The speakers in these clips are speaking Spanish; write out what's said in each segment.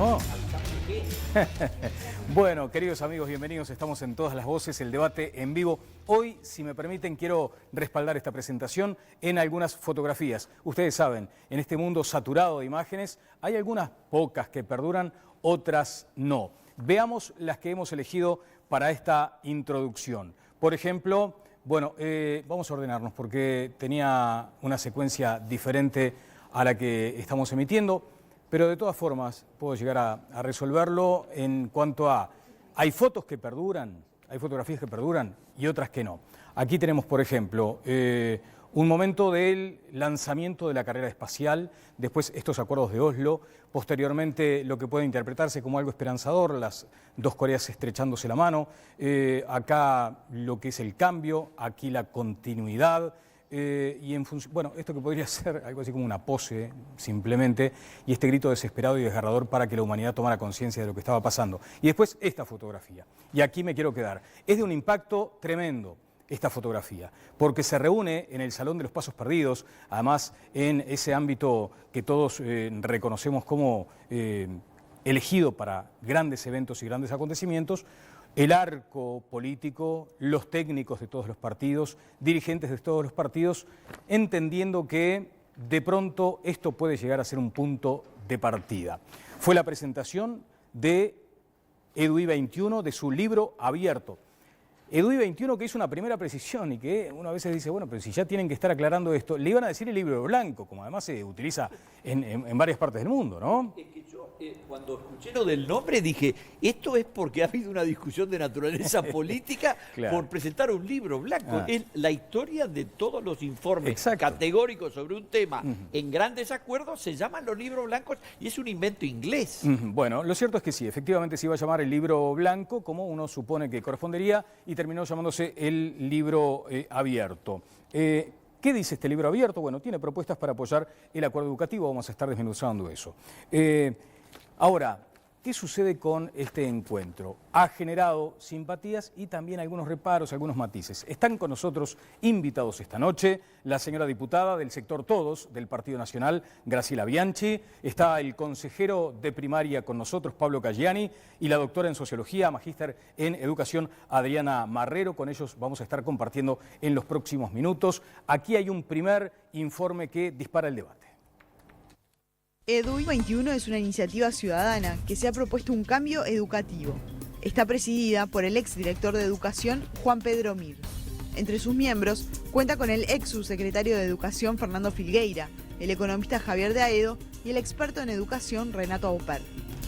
¿no? Bueno, queridos amigos, bienvenidos. Estamos en Todas las Voces, el debate en vivo. Hoy, si me permiten, quiero respaldar esta presentación en algunas fotografías. Ustedes saben, en este mundo saturado de imágenes, hay algunas pocas que perduran, otras no. Veamos las que hemos elegido para esta introducción. Por ejemplo, bueno, vamos a ordenarnos porque tenía una secuencia diferente a la que estamos emitiendo. Pero de todas formas puedo llegar a resolverlo en cuanto a... Hay fotos que perduran, hay fotografías que perduran y otras que no. Aquí tenemos, por ejemplo, un momento del lanzamiento de la carrera espacial, después estos acuerdos de Oslo, posteriormente lo que puede interpretarse como algo esperanzador, las dos Coreas estrechándose la mano, acá lo que es el cambio, aquí la continuidad. Y en función, bueno, esto que podría ser algo así como una pose, simplemente, y este grito desesperado y desgarrador para que la humanidad tomara conciencia de lo que estaba pasando. Y después esta fotografía, y aquí me quiero quedar. Es de un impacto tremendo esta fotografía, porque se reúne en el Salón de los Pasos Perdidos, además en ese ámbito que todos reconocemos como elegido para grandes eventos y grandes acontecimientos, el arco político, los técnicos de todos los partidos, dirigentes de todos los partidos, entendiendo que de pronto esto puede llegar a ser un punto de partida. Fue la presentación de EDUI 21, de su libro abierto. EDUI 21 que hizo una primera precisión y que uno a veces dice, bueno, pero si ya tienen que estar aclarando esto, le iban a decir el libro blanco, como además se utiliza en varias partes del mundo, ¿no? Es que yo, cuando escuché lo del nombre, dije, esto es porque ha habido una discusión de naturaleza política Claro. por presentar un libro blanco. Es la historia de todos los informes Exacto. categóricos sobre un tema en grandes acuerdos, se llaman los libros blancos y es un invento inglés. Bueno, lo cierto es que sí, efectivamente se iba a llamar el libro blanco, como uno supone que correspondería, y terminó llamándose el libro abierto. ¿Qué dice este libro abierto? Bueno, tiene propuestas para apoyar el acuerdo educativo, vamos a estar desmenuzando eso. Ahora, ¿qué sucede con este encuentro? Ha generado simpatías y también algunos reparos, algunos matices. Están con nosotros invitados esta noche la señora diputada del sector Todos del Partido Nacional, Graciela Bianchi, está el consejero de primaria con nosotros, Pablo Caggiani, y la doctora en Sociología, magíster en Educación, Adriana Marrero. Con ellos vamos a estar compartiendo en los próximos minutos. Aquí hay un primer informe que dispara el debate. EDUI 21 es una iniciativa ciudadana que se ha propuesto un cambio educativo. Está presidida por el exdirector de Educación, Juan Pedro Mir. Entre sus miembros cuenta con el ex subsecretario de Educación, Fernando Filgueira, el economista Javier de Aedo y el experto en educación, Renato Auper.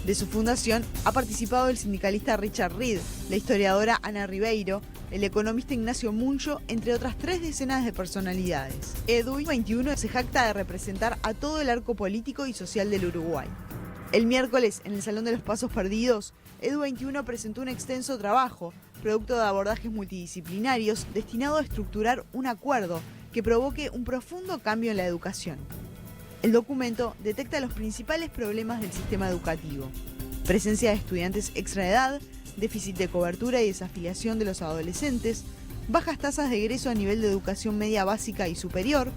De su fundación ha participado el sindicalista Richard Reed, la historiadora Ana Ribeiro, el economista Ignacio Muncho, entre otras 3 decenas de personalidades. EDUI 21 se jacta de representar a todo el arco político y social del Uruguay. El miércoles, en el Salón de los Pasos Perdidos, EDUI 21 presentó un extenso trabajo, producto de abordajes multidisciplinarios, destinado a estructurar un acuerdo que provoque un profundo cambio en la educación. El documento detecta los principales problemas del sistema educativo: presencia de estudiantes extraedad, déficit de cobertura y desafiliación de los adolescentes, bajas tasas de egreso a nivel de educación media básica y superior,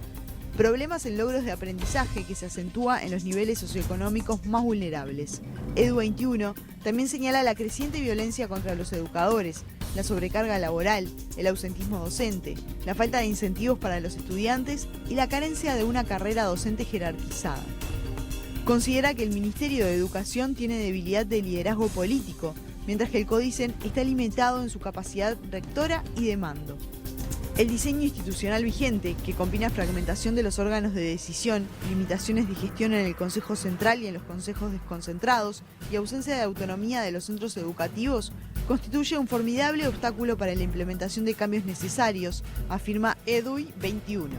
problemas en logros de aprendizaje que se acentúa en los niveles socioeconómicos más vulnerables. EDUI 21 también señala la creciente violencia contra los educadores, la sobrecarga laboral, el ausentismo docente, la falta de incentivos para los estudiantes y la carencia de una carrera docente jerarquizada. Considera que el Ministerio de Educación tiene debilidad de liderazgo político, mientras que el CODICEN está limitado en su capacidad rectora y de mando. El diseño institucional vigente, que combina fragmentación de los órganos de decisión, limitaciones de gestión en el Consejo Central y en los consejos desconcentrados, y ausencia de autonomía de los centros educativos, constituye un formidable obstáculo para la implementación de cambios necesarios, afirma EDUI 21.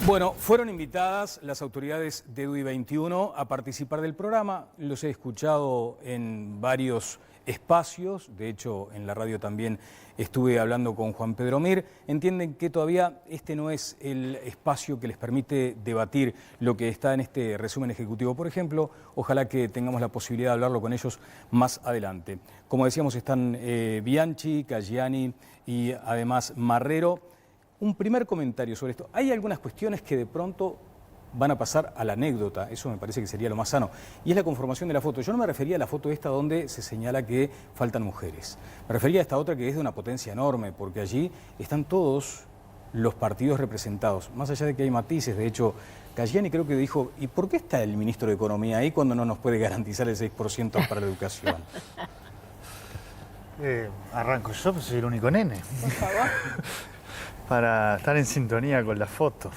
Bueno, fueron invitadas las autoridades de EDUI 21 a participar del programa. Los he escuchado en varios espacios, de hecho en la radio también estuve hablando con Juan Pedro Mir. Entienden que todavía este no es el espacio que les permite debatir lo que está en este resumen ejecutivo, por ejemplo. Ojalá que tengamos la posibilidad de hablarlo con ellos más adelante. Como decíamos, están Bianchi, Caggiani y además Marrero. Un primer comentario sobre esto. Hay algunas cuestiones que de pronto van a pasar a la anécdota. Eso me parece que sería lo más sano. Y es la conformación de la foto. Yo no me refería a la foto esta donde se señala que faltan mujeres. Me refería a esta otra que es de una potencia enorme, porque allí están todos los partidos representados, más allá de que hay matices. De hecho, Cayani creo que dijo, ¿y por qué está el ministro de Economía ahí cuando no nos puede garantizar el 6% para la educación? Arranco yo, pues soy el único nene. Por favor. Para estar en sintonía con la foto.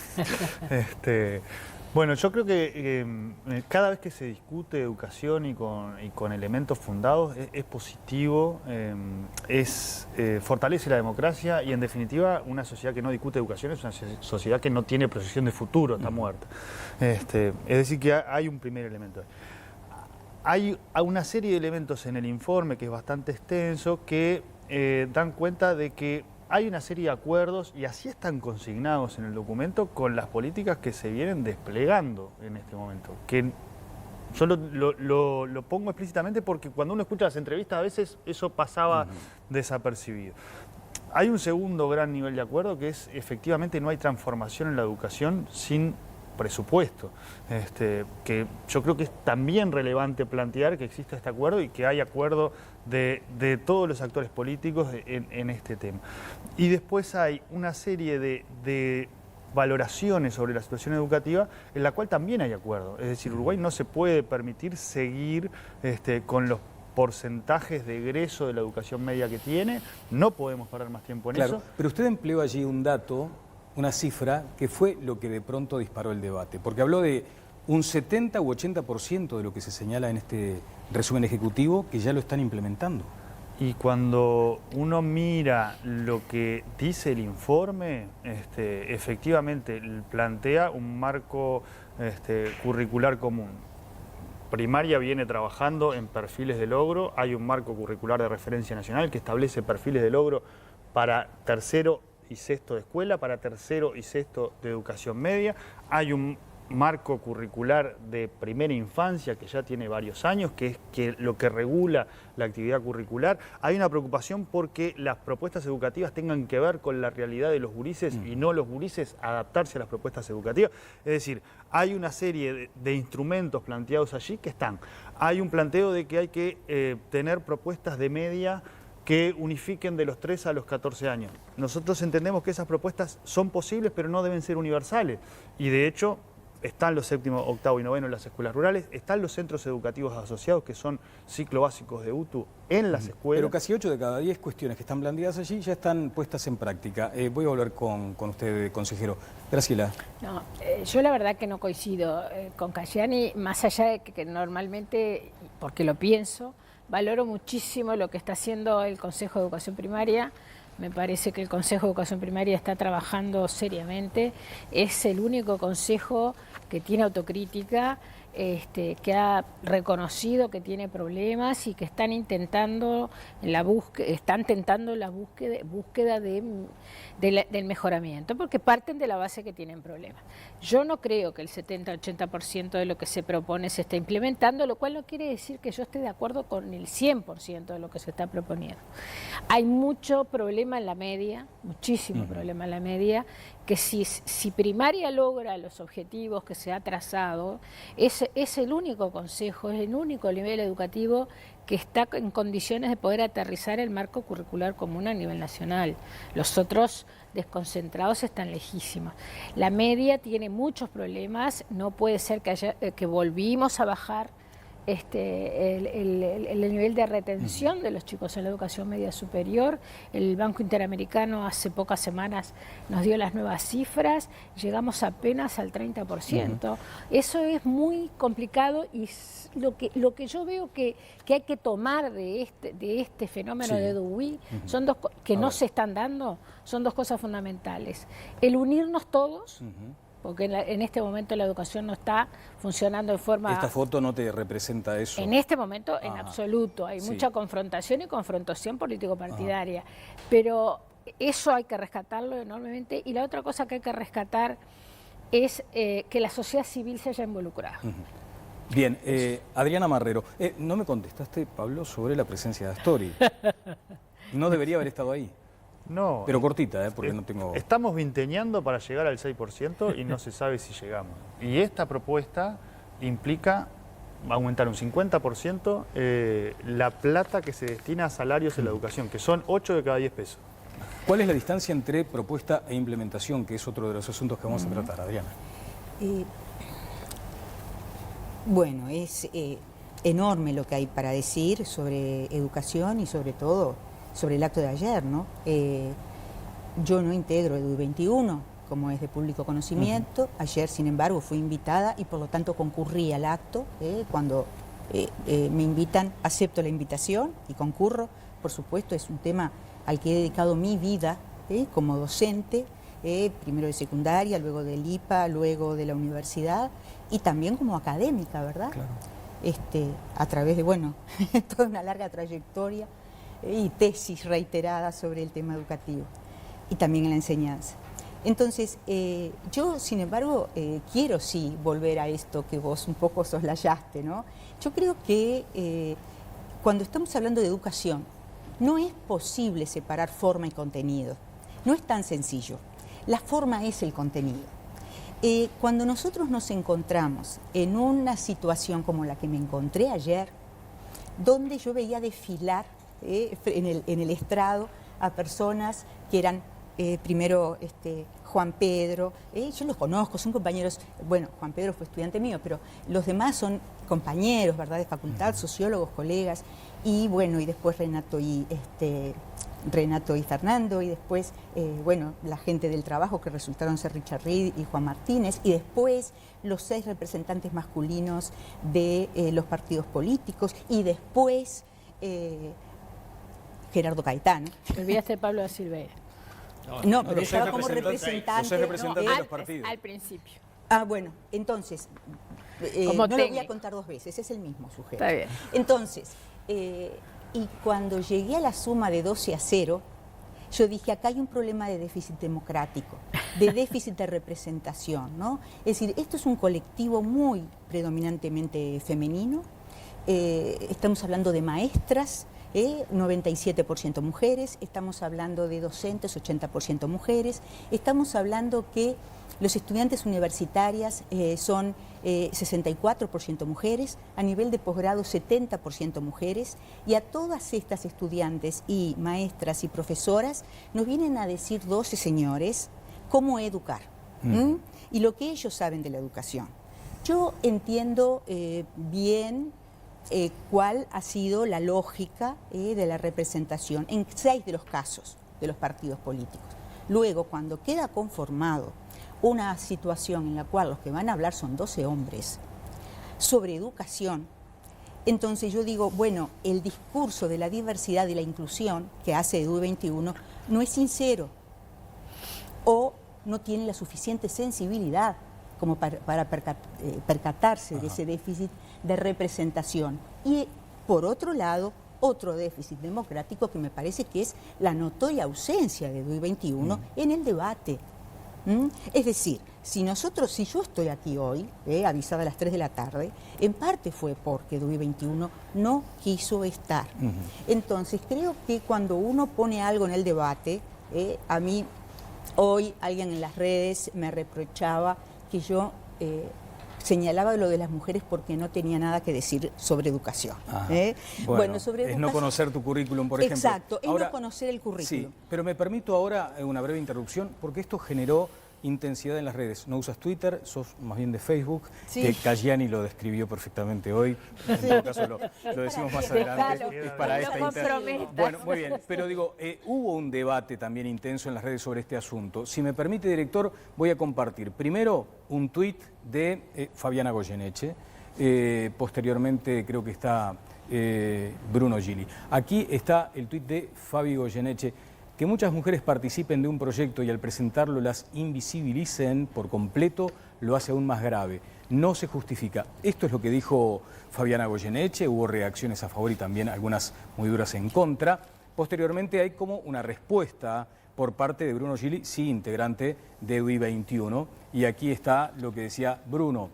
Bueno, yo creo que cada vez que se discute educación y con elementos fundados es positivo, fortalece la democracia y en definitiva una sociedad que no discute educación es una sociedad que no tiene proyección de futuro, está muerta. Es decir, que hay un primer elemento. Hay una serie de elementos en el informe que es bastante extenso que dan cuenta de que hay una serie de acuerdos, y así están consignados en el documento, con las políticas que se vienen desplegando en este momento. Que yo lo pongo explícitamente porque cuando uno escucha las entrevistas a veces eso pasaba desapercibido. Hay un segundo gran nivel de acuerdo que es efectivamente no hay transformación en la educación sin presupuesto, que yo creo que es también relevante plantear que exista este acuerdo y que hay acuerdo de todos los actores políticos en este tema. Y después hay una serie de valoraciones sobre la situación educativa en la cual también hay acuerdo. Es decir, Uruguay no se puede permitir seguir con los porcentajes de egreso de la educación media que tiene, no podemos parar más tiempo en eso. Pero usted empleó allí un dato, una cifra, que fue lo que de pronto disparó el debate, porque habló de un 70 u 80% de lo que se señala en este resumen ejecutivo que ya lo están implementando. Y cuando uno mira lo que dice el informe, efectivamente plantea un marco curricular común. Primaria viene trabajando en perfiles de logro, hay un marco curricular de referencia nacional que establece perfiles de logro para tercero y sexto de escuela, para tercero y sexto de educación media, hay un marco curricular de primera infancia que ya tiene varios años, que es lo que regula la actividad curricular. Hay una preocupación porque las propuestas educativas tengan que ver con la realidad de los gurises y no los gurises adaptarse a las propuestas educativas. Es decir, hay una serie de instrumentos planteados allí que están. Hay un planteo de que hay que tener propuestas de media que unifiquen de los 3 a los 14 años. Nosotros entendemos que esas propuestas son posibles, pero no deben ser universales. Y de hecho, están los séptimo, octavo y noveno en las escuelas rurales, están los centros educativos asociados, que son ciclos básicos de UTU en las escuelas. Pero casi 8 de cada 10 cuestiones que están planteadas allí ya están puestas en práctica. Voy a volver con usted, consejero. Graciela. No, yo la verdad que no coincido con Cayani, más allá de que normalmente, porque lo pienso, valoro muchísimo lo que está haciendo el Consejo de Educación Primaria. Me parece que el Consejo de Educación Primaria está trabajando seriamente. Es el único consejo que tiene autocrítica, que ha reconocido que tiene problemas y que están intentando la búsqueda del mejoramiento, porque parten de la base que tienen problemas. Yo no creo que el 70-80% de lo que se propone se esté implementando, lo cual no quiere decir que yo esté de acuerdo con el 100% de lo que se está proponiendo. Hay mucho problema en la media, muchísimo problema en la media, que si primaria logra los objetivos que se ha trazado, es el único consejo, es el único nivel educativo que está en condiciones de poder aterrizar el marco curricular común a nivel nacional. Los otros desconcentrados están lejísimos. La media tiene muchos problemas, no puede ser que volvimos a bajar el nivel de retención de los chicos en la educación media superior. El Banco Interamericano hace pocas semanas nos dio las nuevas cifras, llegamos apenas al 30%. Eso es muy complicado y lo que yo veo que hay que tomar de este fenómeno de DUI son dos que no se están dando, son dos cosas fundamentales. El unirnos todos, porque en este momento la educación no está funcionando de forma... ¿Esta foto no te representa eso? En este momento, en absoluto. Hay mucha confrontación y confrontación político-partidaria. Pero eso hay que rescatarlo enormemente. Y la otra cosa que hay que rescatar es que la sociedad civil se haya involucrado. Bien, Adriana Marrero, no me contestaste, Pablo, sobre la presencia de Astori. ¿No debería haber estado ahí? No. Pero cortita, porque no tengo... Estamos vinteñando para llegar al 6% y no se sabe si llegamos. Y esta propuesta implica aumentar un 50% la plata que se destina a salarios en la educación, que son 8 de cada 10 pesos. ¿Cuál es la distancia entre propuesta e implementación, que es otro de los asuntos que vamos a tratar, Adriana? Bueno, es enorme lo que hay para decir sobre educación y sobre todo sobre el acto de ayer, ¿no? Yo no integro EDUI 21, como es de público conocimiento. Ayer, sin embargo, fui invitada y por lo tanto concurrí al acto. Cuando me invitan, acepto la invitación y concurro. Por supuesto, es un tema al que he dedicado mi vida como docente, primero de secundaria, luego del IPA, luego de la universidad y también como académica, ¿verdad? Claro. A través de, bueno, toda una larga trayectoria y tesis reiteradas sobre el tema educativo y también en la enseñanza. Entonces, yo, sin embargo, quiero sí volver a esto que vos un poco soslayaste, ¿no? Yo creo que cuando estamos hablando de educación, no es posible separar forma y contenido. No es tan sencillo. La forma es el contenido. Cuando nosotros nos encontramos en una situación como la que me encontré ayer, donde yo veía desfilar en el estrado a personas que eran primero Juan Pedro, yo los conozco, son compañeros, bueno, Juan Pedro fue estudiante mío, pero los demás son compañeros, ¿verdad?, de facultad, sociólogos, colegas, y bueno, y después Renato y Fernando, y después, bueno, la gente del trabajo que resultaron ser Richard Reed y Juan Martínez, y después los 6 representantes masculinos de los partidos políticos, y después Gerardo Caetano. Te olvidaste de Pablo da Silveira. No, pero estaba como representante. Los 6 representantes de los partidos. Al principio. Ah, bueno, entonces, Como no lo voy técnico. a contar 2 veces, es el mismo sujeto. Está bien. Entonces, y cuando llegué a la suma de 12-0, yo dije, acá hay un problema de déficit democrático, de déficit de representación, ¿no? Es decir, esto es un colectivo muy predominantemente femenino, estamos hablando de maestras, 97% mujeres, estamos hablando de docentes, 80% mujeres, estamos hablando que los estudiantes universitarias son 64% mujeres, a nivel de posgrado 70% mujeres, y a todas estas estudiantes y maestras y profesoras nos vienen a decir 12 señores cómo educar y lo que ellos saben de la educación. Yo entiendo bien cuál ha sido la lógica de la representación en 6 de los casos de los partidos políticos. Luego, cuando queda conformado una situación en la cual los que van a hablar son 12 hombres sobre educación, entonces yo digo, bueno, el discurso de la diversidad y la inclusión que hace EDUI 21 no es sincero o no tiene la suficiente sensibilidad como para percatarse de ese déficit de representación. Y por otro lado, otro déficit democrático que me parece que es la notoria ausencia de EDUI 21 en el debate. Es decir, si yo estoy aquí hoy, avisada a las 3 de la tarde, en parte fue porque EDUI 21 no quiso estar. Entonces creo que cuando uno pone algo en el debate, a mí hoy alguien en las redes me reprochaba que yo señalaba lo de las mujeres porque no tenía nada que decir sobre educación. Bueno, sobre es educación, no conocer tu currículum, por ejemplo. Exacto, es Ahora, no conocer el currículum. Sí, pero me permito ahora una breve interrupción, porque esto generó intensidad en las redes. No usas Twitter, sos más bien de Facebook, Sí. que Caggiani lo describió perfectamente hoy. En todo caso lo decimos más adelante. Déjalo, Es para no esta comprometas. Bueno, muy bien, pero digo, hubo un debate también intenso en las redes sobre este asunto. Si me permite, director, voy a compartir primero un tuit de Fabiana Goyeneche, posteriormente creo que está Bruno Gili. Aquí está el tuit de Fabi Goyeneche. Que muchas mujeres participen de un proyecto y al presentarlo las invisibilicen por completo lo hace aún más grave. No se justifica. Esto es lo que dijo Fabiana Goyeneche, hubo reacciones a favor y también algunas muy duras en contra. Posteriormente hay como una respuesta por parte de Bruno Gili, sí, integrante de EDUI 21. Y aquí está lo que decía Bruno.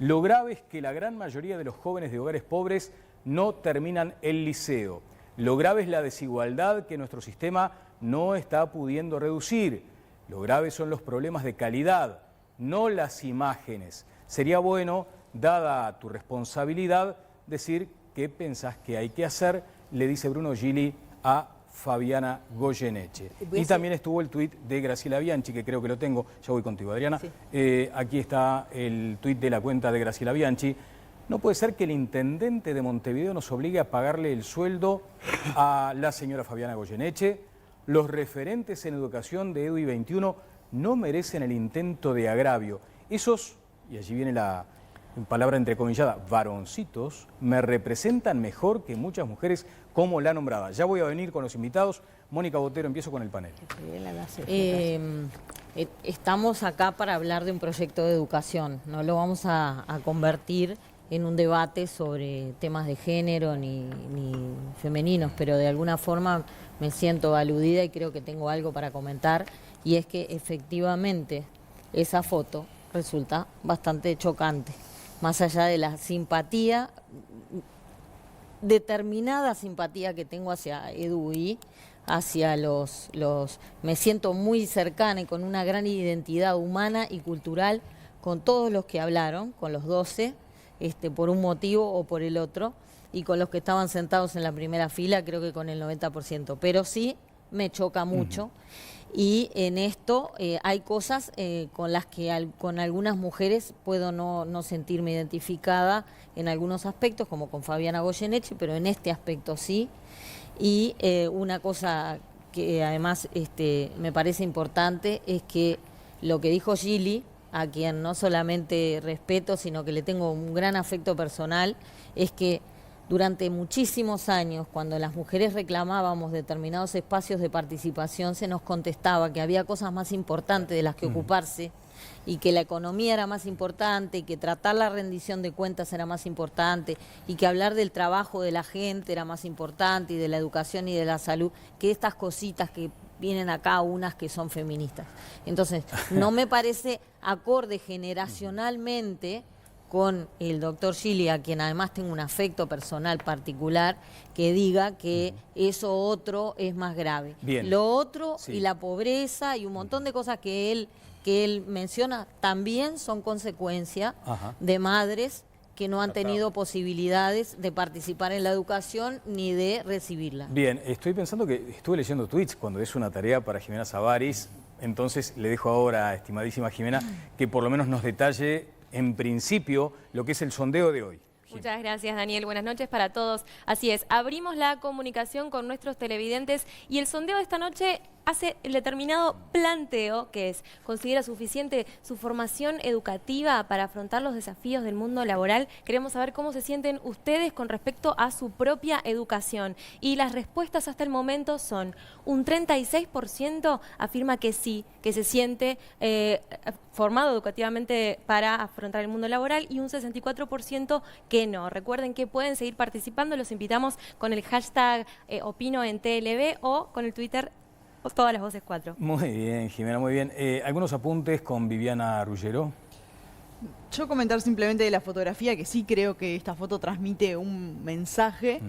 Lo grave es que la gran mayoría de los jóvenes de hogares pobres no terminan el liceo. Lo grave es la desigualdad que nuestro sistema no está pudiendo reducir. Lo grave son los problemas de calidad, no las imágenes. Sería bueno, dada tu responsabilidad, decir qué pensás que hay que hacer, le dice Bruno Gili a Fabiana Goyeneche. Y también estuvo el tuit de Graciela Bianchi, que creo que lo tengo, ya voy contigo, Adriana. Sí. Aquí está el tuit de la cuenta de Graciela Bianchi. No puede ser que el intendente de Montevideo nos obligue a pagarle el sueldo a la señora Fabiana Goyeneche. Los referentes en educación de EDUI 21 no merecen el intento de agravio. Esos, y allí viene la palabra entrecomillada, varoncitos, me representan mejor que muchas mujeres como la nombrada. Ya voy a venir con los invitados. Mónica Botero, empiezo con el panel. Estamos acá para hablar de un proyecto de educación. No lo vamos a convertir en un debate sobre temas de género ni femeninos, pero de alguna forma me siento aludida y creo que tengo algo para comentar, y es que efectivamente esa foto resulta bastante chocante, más allá de la simpatía, determinada simpatía que tengo hacia EDUI, hacia me siento muy cercana y con una gran identidad humana y cultural con todos los que hablaron, con los 12, por un motivo o por el otro, y con los que estaban sentados en la primera fila, creo que con el 90%. Pero sí me choca mucho. Y en esto hay cosas con las que con algunas mujeres puedo no sentirme identificada en algunos aspectos, como con Fabiana Goyeneche, pero en este aspecto sí. Y una cosa que además me parece importante es que lo que dijo Gili, a quien no solamente respeto, sino que le tengo un gran afecto personal, es que durante muchísimos años, cuando las mujeres reclamábamos determinados espacios de participación, se nos contestaba que había cosas más importantes de las que ocuparse, y que la economía era más importante, y que tratar la rendición de cuentas era más importante, y que hablar del trabajo de la gente era más importante, y de la educación y de la salud, que estas cositas que vienen acá, unas que son feministas. Entonces, no me parece acorde generacionalmente con el doctor Gili, a quien además tengo un afecto personal particular, que diga que eso otro es más grave. Bien. Lo otro, y la pobreza y un montón de cosas que él menciona, también son consecuencia de madres que no han tenido posibilidades de participar en la educación ni de recibirla. Bien, estoy pensando que estuve leyendo tweets cuando es una tarea para Jimena Savaris, entonces le dejo ahora, estimadísima Jimena, que por lo menos nos detalle en principio lo que es el sondeo de hoy. Muchas gracias, Daniel. Buenas noches para todos. Así es, abrimos la comunicación con nuestros televidentes y el sondeo de esta noche hace el determinado planteo, que es: ¿considera suficiente su formación educativa para afrontar los desafíos del mundo laboral? Queremos saber cómo se sienten ustedes con respecto a su propia educación. Y las respuestas hasta el momento son: un 36% afirma que sí, que se siente formado educativamente para afrontar el mundo laboral, y un 64% que no. Recuerden que pueden seguir participando, los invitamos con el hashtag Opino en TLB o con el Twitter Todas las Voces 4. Muy bien, Jimena, muy bien. ¿Algunos apuntes con Viviana Ruggiero? Yo comentar simplemente de la fotografía, que sí creo que esta foto transmite un mensaje,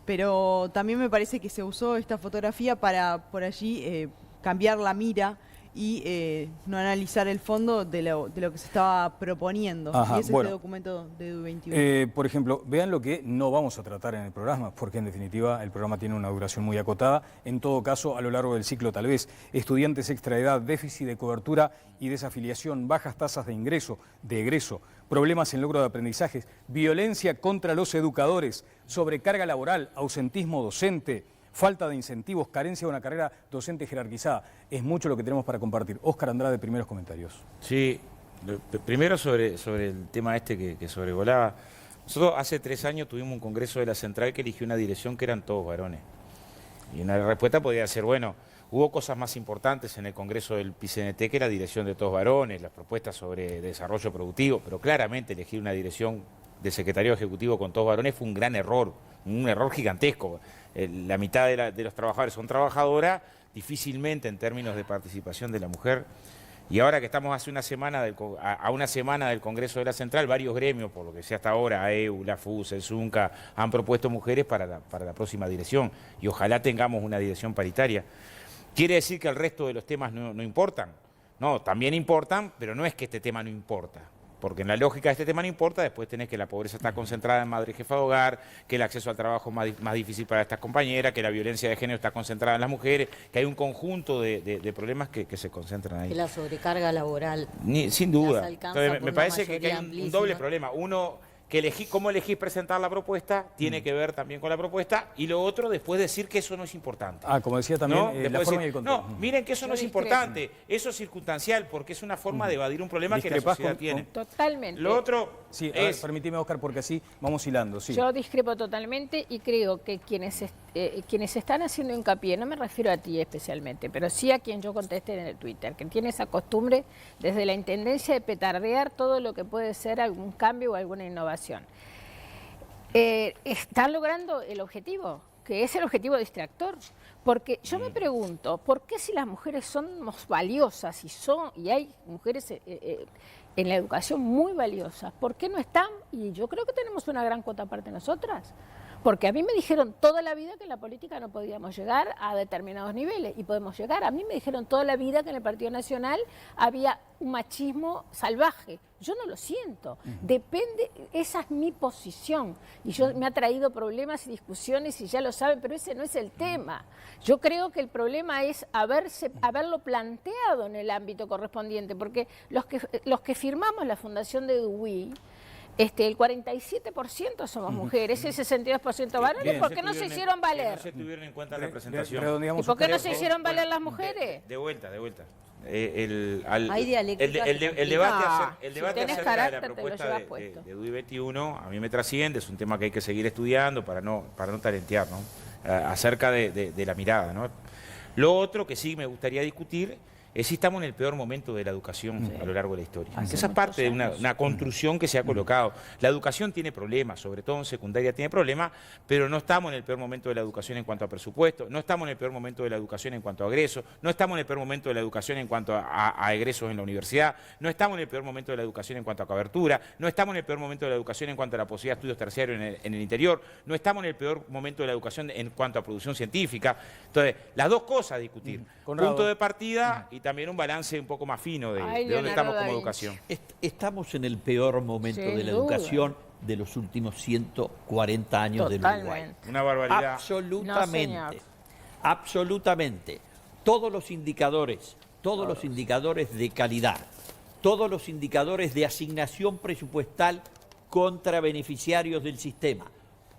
pero también me parece que se usó esta fotografía para por allí cambiar la mira y no analizar el fondo de lo que se estaba proponiendo. Y ese es el documento de EDUI 21. Por ejemplo, vean lo que no vamos a tratar en el programa, porque en definitiva el programa tiene una duración muy acotada. En todo caso, a lo largo del ciclo tal vez: estudiantes extraedad, déficit de cobertura y desafiliación, bajas tasas de egreso, problemas en logro de aprendizajes, violencia contra los educadores, sobrecarga laboral, ausentismo docente, falta de incentivos, carencia de una carrera docente jerarquizada. Es mucho lo que tenemos para compartir. Óscar Andrade, primeros comentarios. Sí, primero sobre el tema que sobrevolaba. Nosotros hace 3 años tuvimos un congreso de la Central que eligió una dirección que eran todos varones. Y una respuesta podría ser, bueno, hubo cosas más importantes en el congreso del PCNT que la dirección de todos varones, las propuestas sobre desarrollo productivo, pero claramente elegir una dirección de secretario ejecutivo con todos varones fue un gran error, un error gigantesco. La mitad de los trabajadores son trabajadoras, difícilmente en términos de participación de la mujer Y ahora que estamos hace una semana a una semana del Congreso de la Central, varios gremios, por lo que sea hasta ahora, AEU, la FUS, el ZUNCA, han propuesto mujeres para la próxima dirección. Y ojalá tengamos una dirección paritaria. ¿Quiere decir que el resto de los temas no importan? No, también importan, pero no es que este tema no importa. Porque en la lógica de este tema no importa, después tenés que la pobreza está concentrada en madre y jefa de hogar, que el acceso al trabajo es más difícil para estas compañeras, que la violencia de género está concentrada en las mujeres, que hay un conjunto de problemas que se concentran ahí. Que la sobrecarga laboral. Sin duda. Entonces, me parece que hay un doble problema. Uno, que cómo elegís presentar la propuesta, tiene que ver también con la propuesta, y lo otro, después decir que eso no es importante. Como decía también, ¿no? la forma y el contexto. No, miren que eso no es importante, eso es circunstancial, porque es una forma de evadir un problema que la sociedad tiene. Totalmente. Lo otro Sí, es... permíteme, Oscar, porque así vamos hilando. Sí. Yo discrepo totalmente y creo que quienes están haciendo hincapié, no me refiero a ti especialmente, pero sí a quien yo contesté en el Twitter, que tiene esa costumbre desde la intendencia de petardear todo lo que puede ser algún cambio o alguna innovación. Están logrando el objetivo, que es el objetivo distractor. Porque yo me pregunto, ¿por qué si las mujeres somos valiosas y hay mujeres en la educación muy valiosas, ¿por qué no están? Y yo creo que tenemos una gran cuota aparte nosotras. Porque a mí me dijeron toda la vida que en la política no podíamos llegar a determinados niveles, y podemos llegar. A mí me dijeron toda la vida que en el Partido Nacional había un machismo salvaje. Yo no lo siento. Depende, esa es mi posición. Y yo me ha traído problemas y discusiones, y ya lo saben, pero ese no es el tema. Yo creo que el problema es haberlo planteado en el ámbito correspondiente, porque los que firmamos la fundación de EDUI, el 47% somos mujeres, el 62% varones. ¿Por qué no se hicieron valer? No se tuvieron en cuenta en la presentación. ¿Y por qué no se hicieron valer las mujeres? De vuelta. Hay dialéctica. El debate si tenés acerca de carácter, la te lo propuesta llevas de puesto. DUI 21 a mí me trasciende, es un tema que hay que seguir estudiando para no talentear, ¿no? Acerca de la mirada, ¿no? Lo otro que sí me gustaría discutir es si estamos en el peor momento de la educación a lo largo de la historia. Esa es parte de una construcción que se ha colocado. La educación tiene problemas, sobre todo en secundaria tiene problemas, pero no estamos en el peor momento de la educación en cuanto a presupuesto, no estamos en el peor momento de la educación en cuanto a egresos, no estamos en el peor momento de la educación en cuanto a egresos en la universidad, no estamos en el peor momento de la educación en cuanto a cobertura, no estamos en el peor momento de la educación en cuanto a la posibilidad de estudios terciarios en el interior, no estamos en el peor momento de la educación en cuanto a producción científica. Entonces, las dos cosas a discutir. Punto de partida y también un balance un poco más fino de dónde estamos como educación. Estamos en el peor momento de la educación de los últimos 140 años del Uruguay. Una barbaridad. Absolutamente. Absolutamente. Todos los indicadores de calidad, todos los indicadores de asignación presupuestal contra beneficiarios del sistema,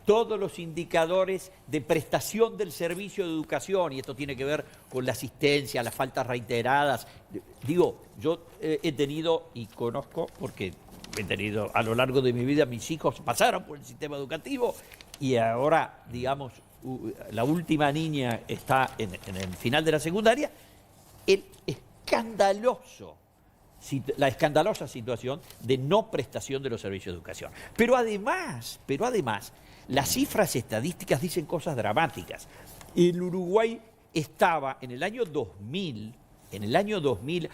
todos los indicadores de prestación del servicio de educación, y esto tiene que ver con la asistencia, las faltas reiteradas. Digo, yo he tenido, y conozco, porque he tenido a lo largo de mi vida, mis hijos pasaron por el sistema educativo, y ahora, digamos, la última niña está en el final de la secundaria, la escandalosa situación de no prestación de los servicios de educación. Pero además, las cifras estadísticas dicen cosas dramáticas. El Uruguay estaba en el año 2000,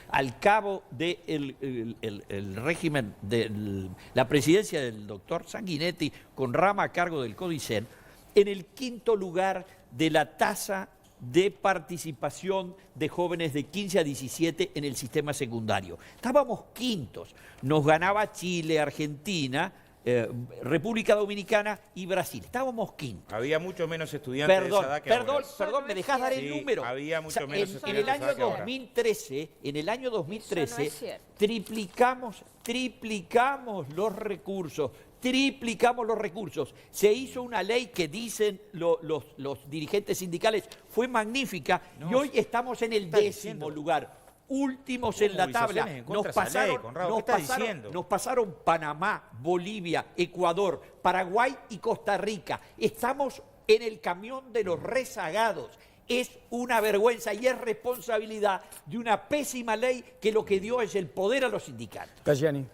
al cabo del régimen de la presidencia del doctor Sanguinetti, con Rama a cargo del CODICEN, en el 5º lugar de la tasa de participación de jóvenes de 15 a 17 en el sistema secundario. Estábamos quintos. Nos ganaba Chile, Argentina, República Dominicana y Brasil. Estábamos quintos. Había mucho menos estudiantes de esa edad que ahora. Perdón, ¿me dejás dar el número? Había mucho menos en el año 2013, triplicamos los recursos. Se hizo una ley que dicen los dirigentes sindicales fue magnífica, y hoy estamos en el 10º lugar. Últimos en la tabla. Nos pasaron Panamá, Bolivia, Ecuador, Paraguay y Costa Rica. Estamos en el camión de los rezagados. Es una vergüenza y es responsabilidad de una pésima ley que lo que dio es el poder a los sindicatos. Cayani.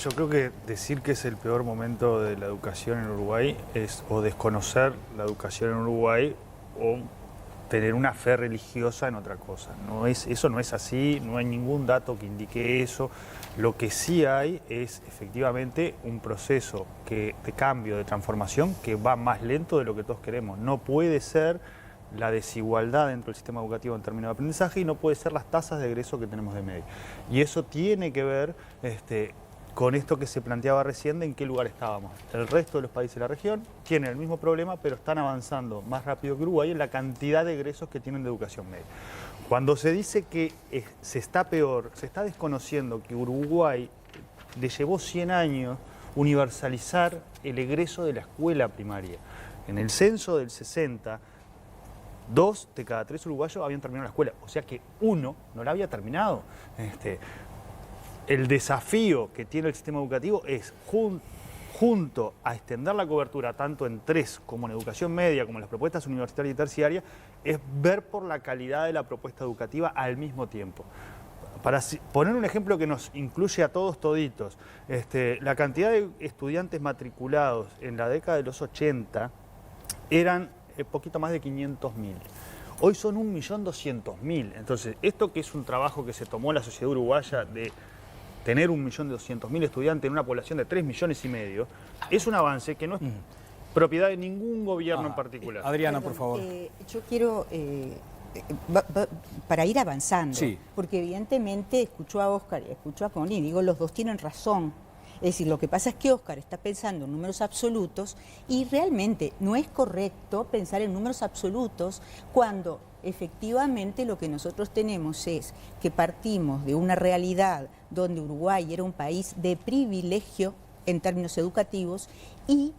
Yo creo que decir que es el peor momento de la educación en Uruguay es o desconocer la educación en Uruguay o tener una fe religiosa en otra cosa. Eso no es así, no hay ningún dato que indique eso. Lo que sí hay es efectivamente un proceso de cambio, de transformación, que va más lento de lo que todos queremos. No puede ser la desigualdad dentro del sistema educativo en términos de aprendizaje y no puede ser las tasas de egreso que tenemos de media. Y eso tiene que ver con esto que se planteaba recién, de en qué lugar estábamos. El resto de los países de la región tienen el mismo problema, pero están avanzando más rápido que Uruguay en la cantidad de egresos que tienen de educación media. Cuando se dice que se está peor, se está desconociendo que Uruguay le llevó 100 años universalizar el egreso de la escuela primaria. En el censo del 60, 2 de cada 3 uruguayos habían terminado la escuela, o sea que uno no la había terminado. El desafío que tiene el sistema educativo es, junto a extender la cobertura tanto en 3 como en educación media, como en las propuestas universitarias y terciarias, es ver por la calidad de la propuesta educativa al mismo tiempo. Para poner un ejemplo que nos incluye a todos toditos, la cantidad de estudiantes matriculados en la década de los 80 eran poquito más de 500.000. Hoy son 1.200.000. Entonces, esto que es un trabajo que se tomó la sociedad uruguaya de tener 1.200.000 estudiantes en una población de 3,5 millones, es un avance que no es propiedad de ningún gobierno en particular. Adriana, por favor. Yo quiero, para ir avanzando, sí, porque evidentemente escucho a Óscar y escucho a Connie, digo, los dos tienen razón. Es decir, lo que pasa es que Óscar está pensando en números absolutos y realmente no es correcto pensar en números absolutos cuando efectivamente lo que nosotros tenemos es que partimos de una realidad donde Uruguay era un país de privilegio en términos educativos y,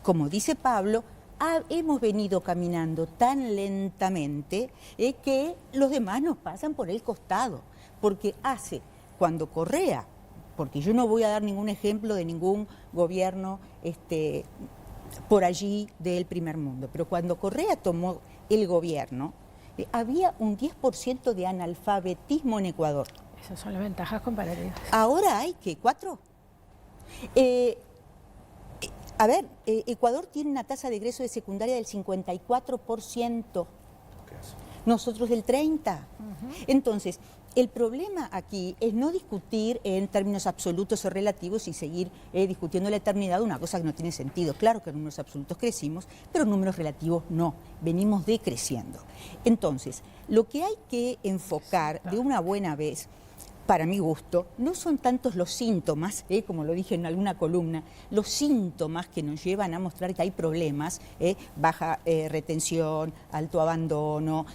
como dice Pablo, hemos venido caminando tan lentamente que los demás nos pasan por el costado, porque cuando Correa, porque yo no voy a dar ningún ejemplo de ningún gobierno por allí del primer mundo, pero cuando Correa tomó el gobierno, había un 10% de analfabetismo en Ecuador. Esas son las ventajas comparativas. Ahora hay, ¿qué? 4. Ecuador tiene una tasa de egreso de secundaria del 54%, nosotros del 30%. Entonces, el problema aquí es no discutir en términos absolutos o relativos y seguir discutiendo la eternidad, una cosa que no tiene sentido. Claro que en números absolutos crecimos, pero en números relativos no, venimos decreciendo. Entonces, lo que hay que enfocar de una buena vez, para mi gusto, no son tantos los síntomas, como lo dije en alguna columna, los síntomas que nos llevan a mostrar que hay problemas, baja retención, alto abandono,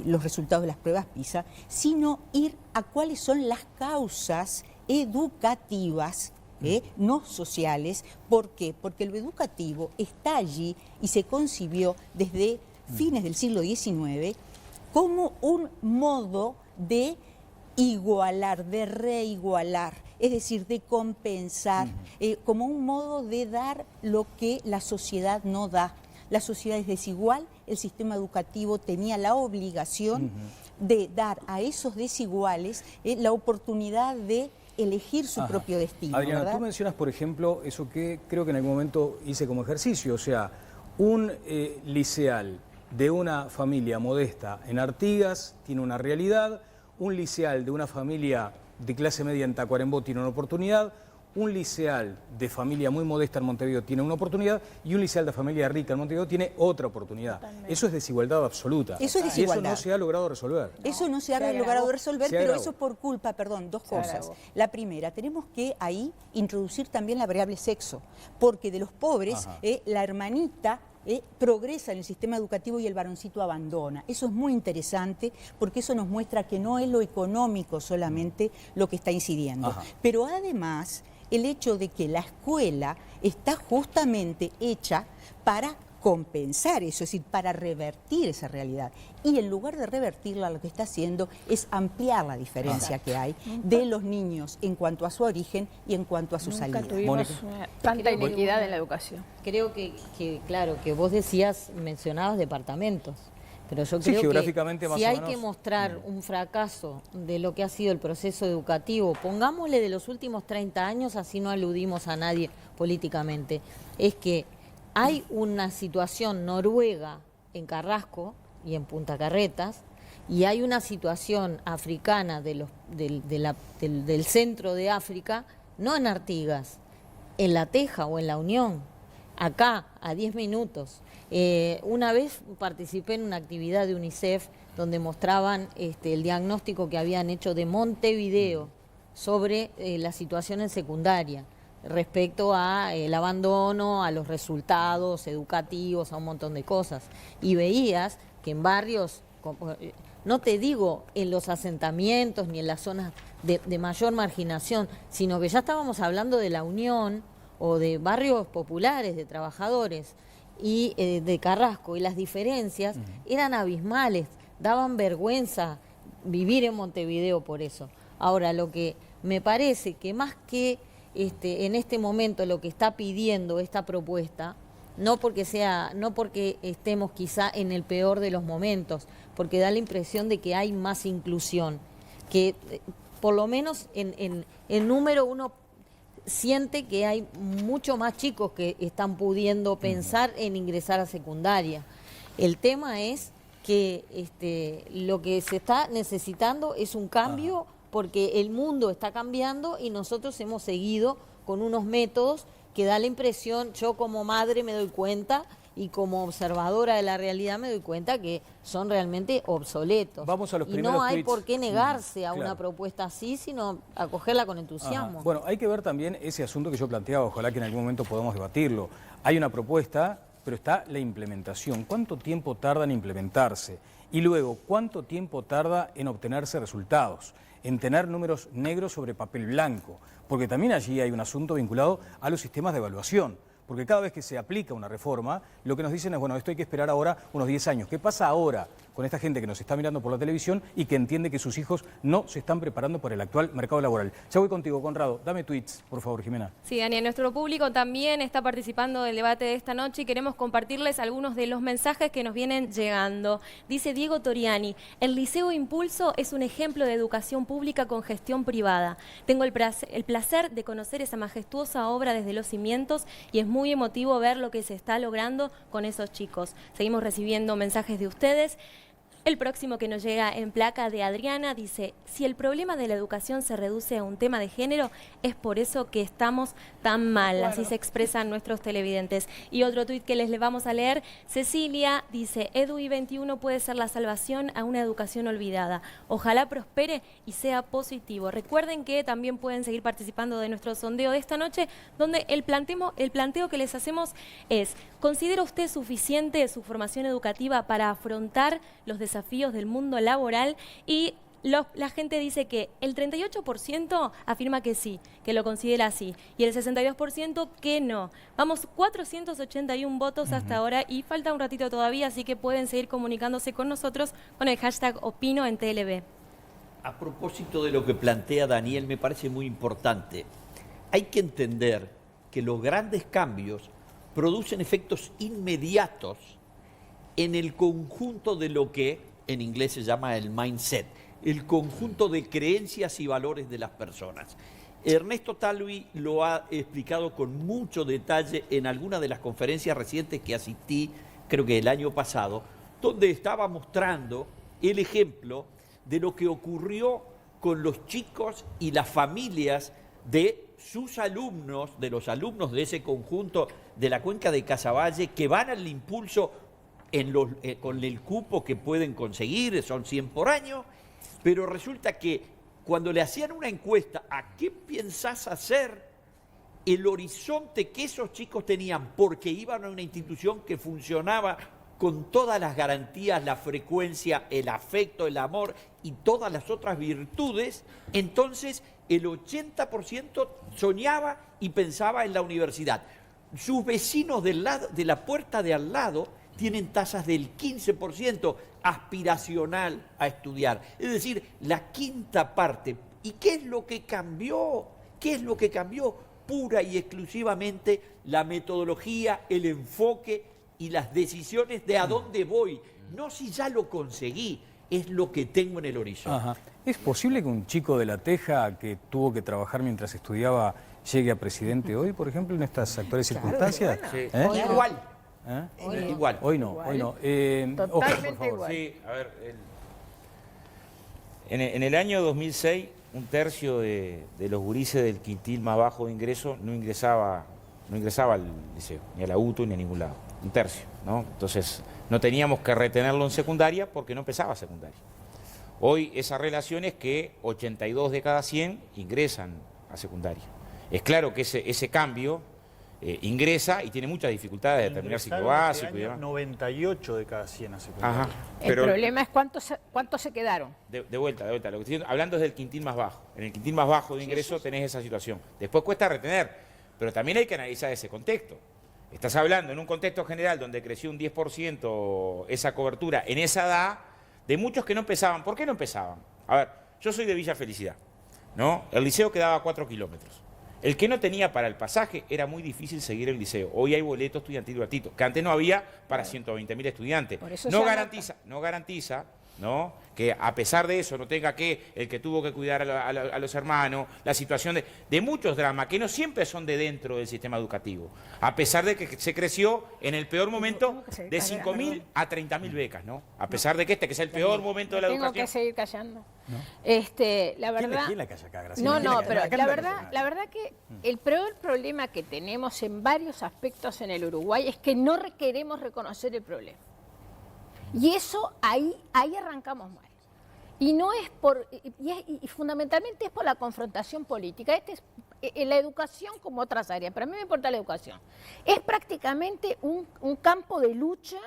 los resultados de las pruebas PISA, sino ir a cuáles son las causas educativas, no sociales. ¿Por qué? Porque lo educativo está allí y se concibió desde fines del siglo XIX como un modo de igualar, de reigualar, es decir, de compensar, como un modo de dar lo que la sociedad no da. La sociedad es desigual, el sistema educativo tenía la obligación de dar a esos desiguales la oportunidad de elegir su propio destino. Adriana, ¿verdad? tú mencionas, por ejemplo, eso que creo que en algún momento hice como ejercicio, o sea, un liceal de una familia modesta en Artigas tiene una realidad, un liceal de una familia de clase media en Tacuarembó tiene una oportunidad, un liceal de familia muy modesta en Montevideo tiene una oportunidad y un liceal de familia rica en Montevideo tiene otra oportunidad. Totalmente. Eso es desigualdad absoluta. Eso es desigualdad. Y eso no se ha logrado resolver. Eso no se ha logrado resolver, pero eso por culpa, dos cosas. agravó. La primera, tenemos que ahí introducir también la variable sexo, porque de los pobres, la hermanita progresa en el sistema educativo y el varoncito abandona. Eso es muy interesante porque eso nos muestra que no es lo económico solamente lo que está incidiendo. Pero además, el hecho de que la escuela está justamente hecha para compensar eso, es decir, para revertir esa realidad. Y en lugar de revertirla, lo que está haciendo es ampliar la diferencia que hay de los niños en cuanto a su origen y en cuanto a su salida. Nunca tuvimos tanta inequidad en la educación. Creo que, claro, que vos mencionabas departamentos, pero yo creo geográficamente que más si o hay menos. que mostrar un fracaso de lo que ha sido el proceso educativo, pongámosle de los últimos 30 años, así no aludimos a nadie políticamente, es que hay una situación Noruega en Carrasco y en Punta Carretas, y hay una situación africana del centro de África, no en Artigas, en La Teja o en La Unión, acá, a 10 minutos. Una vez participé en una actividad de UNICEF donde mostraban el diagnóstico que habían hecho de Montevideo sobre la situación en secundaria respecto a el abandono, a los resultados educativos, a un montón de cosas. Y veías que en barrios, no te digo en los asentamientos ni en las zonas de mayor marginación, sino que ya estábamos hablando de La Unión o de barrios populares, de trabajadores, y de Carrasco, y las diferencias eran abismales, daban vergüenza vivir en Montevideo por eso. Ahora, lo que me parece que más que en este momento lo que está pidiendo esta propuesta, no porque estemos quizá en el peor de los momentos, porque da la impresión de que hay más inclusión, que por lo menos en número uno siente que hay mucho más chicos que están pudiendo pensar en ingresar a secundaria. El tema es que lo que se está necesitando es un cambio, porque el mundo está cambiando y nosotros hemos seguido con unos métodos que da la impresión, yo como madre me doy cuenta y como observadora de la realidad me doy cuenta que son realmente obsoletos. Vamos a los y primeros no hay tweets. por qué negarse a Claro. una propuesta así, sino acogerla con entusiasmo. Bueno, hay que ver también ese asunto que yo planteaba, ojalá que en algún momento podamos debatirlo. Hay una propuesta, pero está la implementación. ¿Cuánto tiempo tarda en implementarse? Y luego, ¿cuánto tiempo tarda en obtenerse resultados? En tener números negros sobre papel blanco, porque también allí hay un asunto vinculado a los sistemas de evaluación, porque cada vez que se aplica una reforma, lo que nos dicen es, bueno, esto hay que esperar ahora unos 10 años. ¿Qué pasa ahora con esta gente que nos está mirando por la televisión y que entiende que sus hijos no se están preparando para el actual mercado laboral? Ya voy contigo, Conrado. Dame tweets, por favor, Jimena. Sí, Daniel, nuestro público también está participando del debate de esta noche y queremos compartirles algunos de los mensajes que nos vienen llegando. Dice Diego Toriani, el Liceo Impulso es un ejemplo de educación pública con gestión privada. Tengo el placer de conocer esa majestuosa obra desde los cimientos y es muy emotivo ver lo que se está logrando con esos chicos. Seguimos recibiendo mensajes de ustedes. El próximo que nos llega en placa de Adriana dice, si el problema de la educación se reduce a un tema de género, es por eso que estamos tan mal. Así se expresan nuestros televidentes. Y otro tuit que les vamos a leer, Cecilia dice, EDUI 21 puede ser la salvación a una educación olvidada. Ojalá prospere y sea positivo. Recuerden que también pueden seguir participando de nuestro sondeo de esta noche, donde el planteo que les hacemos es, ¿considera usted suficiente su formación educativa para afrontar los desafíos del mundo laboral? Y la gente dice que el 38% afirma que sí, que lo considera así, y el 62% que no. Vamos, 481 votos hasta ahora y falta un ratito todavía, así que pueden seguir comunicándose con nosotros con el hashtag Opino en TLB. A propósito de lo que plantea Daniel, me parece muy importante. Hay que entender que los grandes cambios producen efectos inmediatos en el conjunto de lo que en inglés se llama el mindset, el conjunto de creencias y valores de las personas. Ernesto Talvi lo ha explicado con mucho detalle en alguna de las conferencias recientes que asistí, creo que el año pasado, donde estaba mostrando el ejemplo de lo que ocurrió con los chicos y las familias de sus alumnos, de los alumnos de ese conjunto de la cuenca de Casaballe, que van al impulso con el cupo que pueden conseguir, son 100 por año, pero resulta que cuando le hacían una encuesta, ¿a qué pensás hacer? El horizonte que esos chicos tenían, porque iban a una institución que funcionaba con todas las garantías, la frecuencia, el afecto, el amor y todas las otras virtudes, entonces el 80% soñaba y pensaba en la universidad. Sus vecinos del lado, de la puerta de al lado, tienen tasas del 15% aspiracional a estudiar. Es decir, la quinta parte. ¿Y qué es lo que cambió? ¿Qué es lo que cambió? Pura y exclusivamente la metodología, el enfoque y las decisiones de a dónde voy. No si ya lo conseguí, es lo que tengo en el horizonte. Ajá. ¿Es posible que un chico de La Teja que tuvo que trabajar mientras estudiaba llegue a presidente hoy, por ejemplo, en estas actuales circunstancias? Sí. ¿Eh? Igual. Igual. Hoy no, hoy no. Totalmente Oscar, por favor. igual. Sí, a ver, en el año 2006, un tercio de los gurises del quintil más bajo de ingreso no ingresaba al liceo, ni a la UTU ni a ningún lado. Un tercio, ¿no? Entonces, no teníamos que retenerlo en secundaria porque no empezaba secundaria. Hoy esa relación es que 82 de cada 100 ingresan a secundaria. Es claro que ese cambio ingresa y tiene muchas dificultades de terminar ciclo básico y demás. 98 de cada 100 a secundaria. Ajá. El problema es cuántos se quedaron. De vuelta. Lo que estoy hablando es del quintil más bajo. En el quintil más bajo de ingreso tenés esa situación. Después cuesta retener, pero también hay que analizar ese contexto. Estás hablando en un contexto general donde creció un 10% esa cobertura en esa edad, de muchos que no empezaban. ¿Por qué no empezaban? A ver, yo soy de Villa Felicidad, ¿no? El liceo quedaba a 4 kilómetros. El que no tenía para el pasaje era muy difícil seguir el liceo. Hoy hay boleto estudiantil gratuito, que antes no había para 120.000 estudiantes. No garantiza, ¿no? Que a pesar de eso no tenga que el que tuvo que cuidar a los hermanos, la situación de muchos dramas que no siempre son de dentro del sistema educativo, a pesar de que se creció en el peor momento de 5.000 a 30.000 becas, ¿no? A pesar de que es el peor momento de la educación. Tengo que seguir callando. ¿No? La verdad. ¿Quién la calla acá, Graciela? No, pero Acá la verdad que el peor problema que tenemos en varios aspectos en el Uruguay es que no queremos reconocer el problema. Y eso ahí arrancamos mal. Y no es y fundamentalmente es por la confrontación política. La educación como otras áreas, pero a mí me importa la educación. Es prácticamente un campo de lucha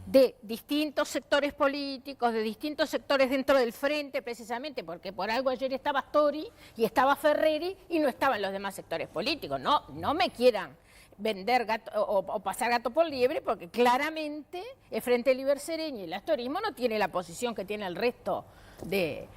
de distintos sectores políticos, de distintos sectores dentro del frente, precisamente porque por algo ayer estaba Astori y estaba Ferreri y no estaban los demás sectores políticos. No me quieran vender gato o pasar gato por liebre, porque claramente el Frente Liber Sereño y el astorismo no tiene la posición que tiene el resto de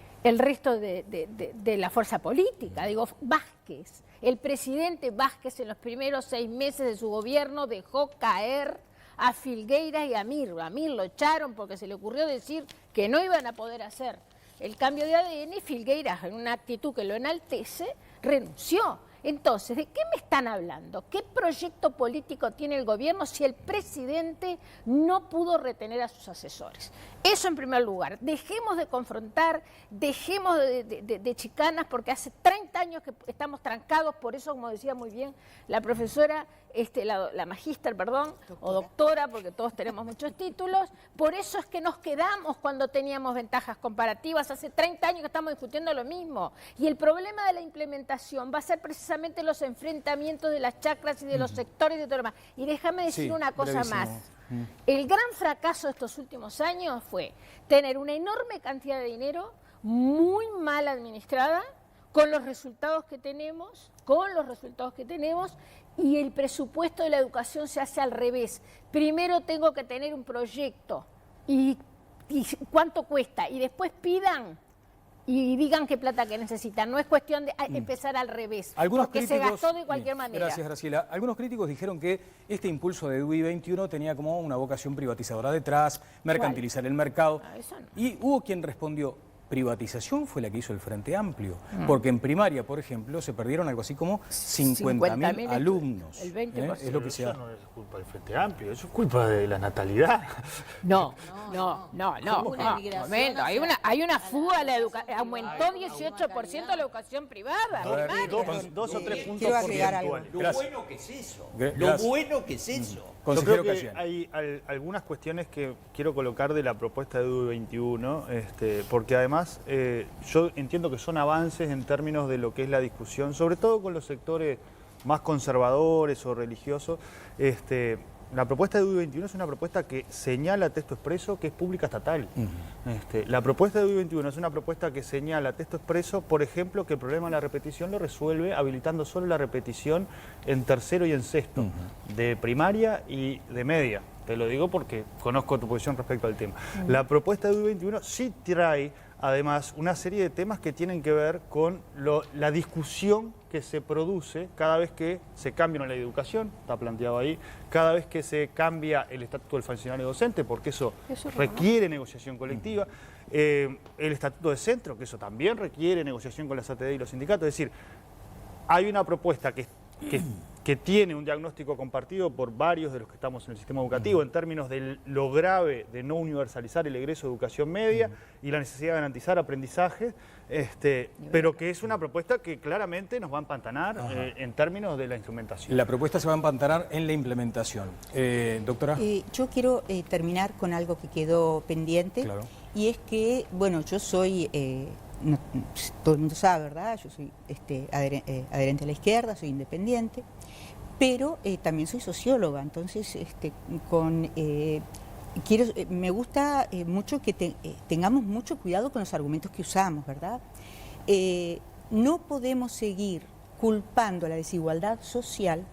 la fuerza política. Digo, Vázquez, el presidente Vázquez en los primeros 6 meses de su gobierno dejó caer a Filgueiras y a Mir. A Mir lo echaron porque se le ocurrió decir que no iban a poder hacer el cambio de ADN y Filgueiras, en una actitud que lo enaltece, renunció. Entonces, ¿de qué me están hablando? ¿Qué proyecto político tiene el gobierno si el presidente no pudo retener a sus asesores? Eso en primer lugar. Dejemos de confrontar, dejemos de chicanas, porque hace 30 años que estamos trancados, por eso, como decía muy bien la profesora, la magíster, perdón, o doctora, porque todos tenemos muchos títulos, por eso es que nos quedamos cuando teníamos ventajas comparativas. Hace 30 años que estamos discutiendo lo mismo. Y el problema de la implementación va a ser precisamente los enfrentamientos de las chacras y de los sectores y de todo lo demás. Y déjame decir una cosa más. El gran fracaso de estos últimos años fue tener una enorme cantidad de dinero muy mal administrada, con los resultados que tenemos, y el presupuesto de la educación se hace al revés. Primero tengo que tener un proyecto y cuánto cuesta, y después pidan y digan qué plata que necesitan. No es cuestión de empezar al revés, porque se gastó de cualquier manera. Gracias, Graciela. Algunos críticos dijeron que este impulso de EDUI 21 tenía como una vocación privatizadora detrás, mercantilizar el mercado. Eso no. Y hubo quien respondió, privatización fue la que hizo el Frente Amplio, porque en primaria, por ejemplo, se perdieron algo así como 50.000 alumnos. El 20%. Es lo que se Eso no es culpa del Frente Amplio, eso es culpa de la natalidad. No. Una migración Momento. hacia- Hay una fuga a la educación. Aumentó 18% la educación privada. primaria. Dos o tres puntos Quiero agregar porcentuales. Lo Gracias. bueno que es eso. Gracias. Lo bueno que es eso. Yo Consejero creo que Cayenne. hay algunas cuestiones que quiero colocar de la propuesta de EDUI 21, porque además yo entiendo que son avances en términos de lo que es la discusión, sobre todo con los sectores más conservadores o religiosos. La propuesta de EDUI 21 es una propuesta que señala texto expreso que es pública estatal. La propuesta de EDUI 21 es una propuesta que señala texto expreso, por ejemplo, que el problema de la repetición lo resuelve habilitando solo la repetición en tercero y en sexto, de primaria y de media. Te lo digo porque conozco tu posición respecto al tema. La propuesta de EDUI 21 sí trae, además, una serie de temas que tienen que ver con la discusión que se produce cada vez que se cambia una ley de educación, está planteado ahí, cada vez que se cambia el estatuto del funcionario docente, porque eso requiere negociación colectiva, el estatuto de centro, que eso también requiere negociación con la ATD y los sindicatos. Es decir, hay una propuesta que que tiene un diagnóstico compartido por varios de los que estamos en el sistema educativo en términos de lo grave de no universalizar el egreso de educación media y la necesidad de garantizar aprendizaje, pero que es una propuesta que claramente nos va a empantanar en términos de la instrumentación. La propuesta se va a empantanar en la implementación. Doctora. Yo quiero terminar con algo que quedó pendiente, Claro. y es que, bueno, yo soy... todo el mundo sabe, ¿verdad? Yo soy adherente a la izquierda, soy independiente, pero también soy socióloga, entonces me gusta mucho que tengamos mucho cuidado con los argumentos que usamos, ¿verdad? No podemos seguir culpando a la desigualdad social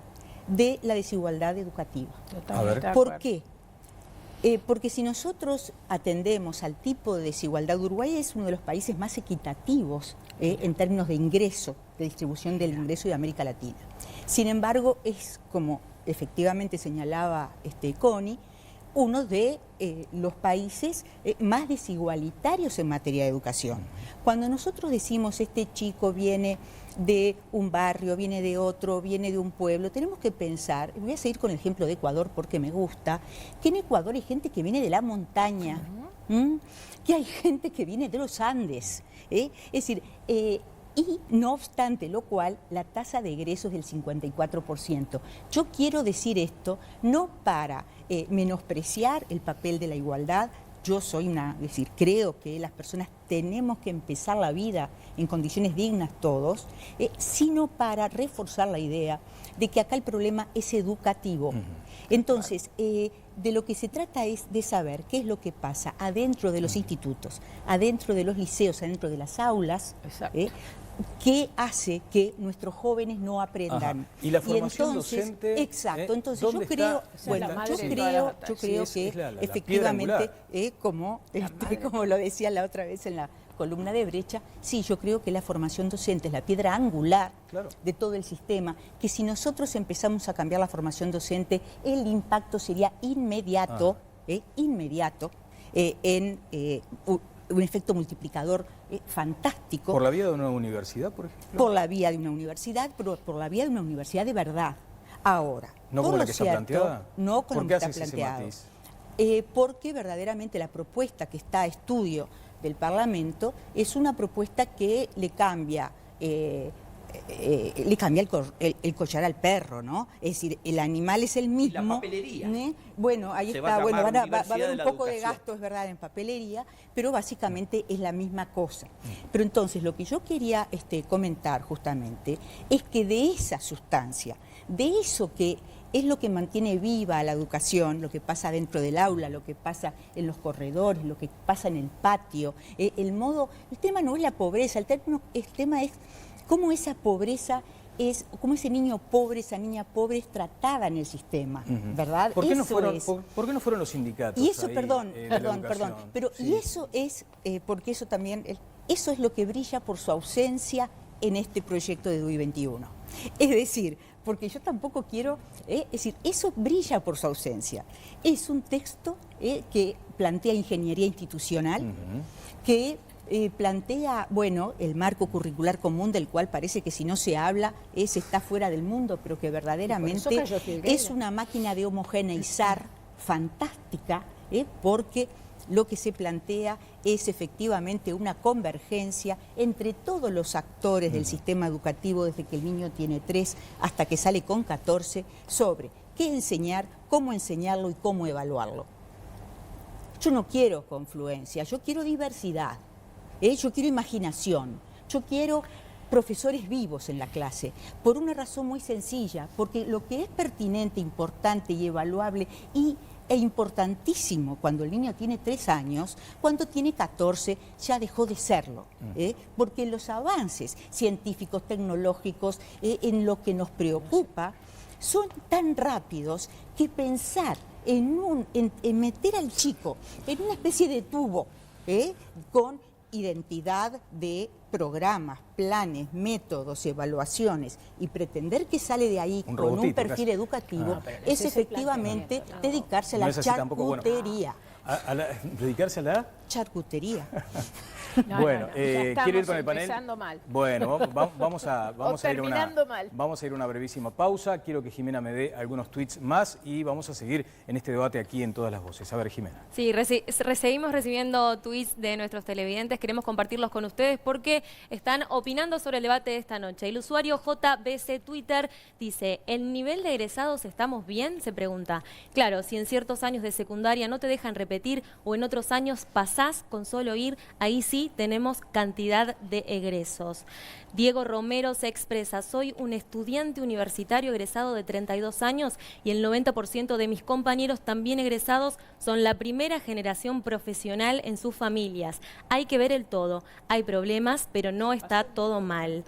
de la desigualdad educativa. Totalmente de ¿Por acuerdo. qué? Porque si nosotros atendemos al tipo de desigualdad, Uruguay es uno de los países más equitativos en términos de ingreso, de distribución del ingreso de América Latina. Sin embargo, es, como efectivamente señalaba Connie, uno de los países más desigualitarios en materia de educación. Cuando nosotros decimos este chico viene de un barrio, viene de otro, viene de un pueblo, tenemos que pensar, voy a seguir con el ejemplo de Ecuador porque me gusta, que en Ecuador hay gente que viene de la montaña, que hay gente que viene de los Andes, es decir, y no obstante lo cual la tasa de egresos es del 54%. Yo quiero decir esto no para menospreciar el papel de la igualdad. Yo soy creo que las personas tenemos que empezar la vida en condiciones dignas todos, sino para reforzar la idea de que acá el problema es educativo. Entonces, de lo que se trata es de saber qué es lo que pasa adentro de los institutos, adentro de los liceos, adentro de las aulas, qué hace que nuestros jóvenes no aprendan. Y la formación entonces, docente. Exacto, entonces ¿dónde yo creo, está? bueno, yo creo Sí, que la piedra efectivamente, angular. como lo decía la otra vez en la columna de Brecha, sí, yo creo que la formación docente es la piedra angular de todo el sistema, que si nosotros empezamos a cambiar la formación docente, el impacto sería inmediato, en un efecto multiplicador fantástico. ¿Por la vía de una universidad, por ejemplo? Por la vía de una universidad, pero por la vía de una universidad de verdad. Ahora, ¿No como la que está planteada? No como ¿Por qué está haces ese planteado. matiz? Porque verdaderamente la propuesta que está a estudio del Parlamento es una propuesta que le cambia el collar al perro, ¿no? Es decir, el animal es el mismo. Y la papelería. Bueno, ahí Se está. va a Bueno, llamar va a Universidad haber de un la poco de Educación. gasto, es verdad, en papelería, pero básicamente es la misma cosa. Pero entonces, lo que yo quería comentar justamente es que de esa sustancia, de eso que es lo que mantiene viva la educación, lo que pasa dentro del aula, lo que pasa en los corredores, lo que pasa en el patio, el tema no es la pobreza, el tema es cómo esa pobreza cómo ese niño pobre, esa niña pobre es tratada en el sistema, ¿verdad? ¿Por qué no fueron los sindicatos? Y eso, ahí, perdón, de la educación? pero Sí. y eso es, porque eso también, eso es lo que brilla por su ausencia en este proyecto de DUI 21. Es decir, porque yo tampoco quiero, es decir, eso brilla por su ausencia. Es un texto que plantea ingeniería institucional, que plantea, bueno, el marco curricular común del cual parece que si no se habla se está fuera del mundo, pero que verdaderamente es una máquina de homogeneizar fantástica, porque lo que se plantea es efectivamente una convergencia entre todos los actores del sistema educativo desde que el niño tiene 3 hasta que sale con 14 sobre qué enseñar, cómo enseñarlo y cómo evaluarlo. Yo no quiero confluencia, yo quiero diversidad. Yo quiero imaginación, yo quiero profesores vivos en la clase, por una razón muy sencilla, porque lo que es pertinente, importante y evaluable e importantísimo cuando el niño tiene 3 años, cuando tiene 14 ya dejó de serlo, porque los avances científicos, tecnológicos, en lo que nos preocupa, son tan rápidos que pensar en meter al chico en una especie de tubo, con identidad de programas, planes, métodos, evaluaciones y pretender que sale de ahí con un perfil educativo es efectivamente dedicarse a la charcutería. ¿Dedicarse a la? Charcutería. Bueno, Ya quiero ir estamos con el panel. empezando mal. Bueno, vamos a ir terminando mal. vamos a ir a una brevísima pausa. Quiero que Jimena me dé algunos tweets más y vamos a seguir en este debate aquí en Todas las Voces. A ver, Jimena. Sí, seguimos recibiendo tweets de nuestros televidentes, queremos compartirlos con ustedes porque están opinando sobre el debate de esta noche. El usuario JBC Twitter dice, ¿el nivel de egresados estamos bien? Se pregunta. Claro, si en ciertos años de secundaria no te dejan repetir o en otros años pasás con solo ir, ahí sí tenemos cantidad de egresos. Diego Romero se expresa, soy un estudiante universitario egresado de 32 años y el 90% de mis compañeros también egresados son la primera generación profesional en sus familias. Hay que ver el todo. Hay problemas, pero no está todo mal.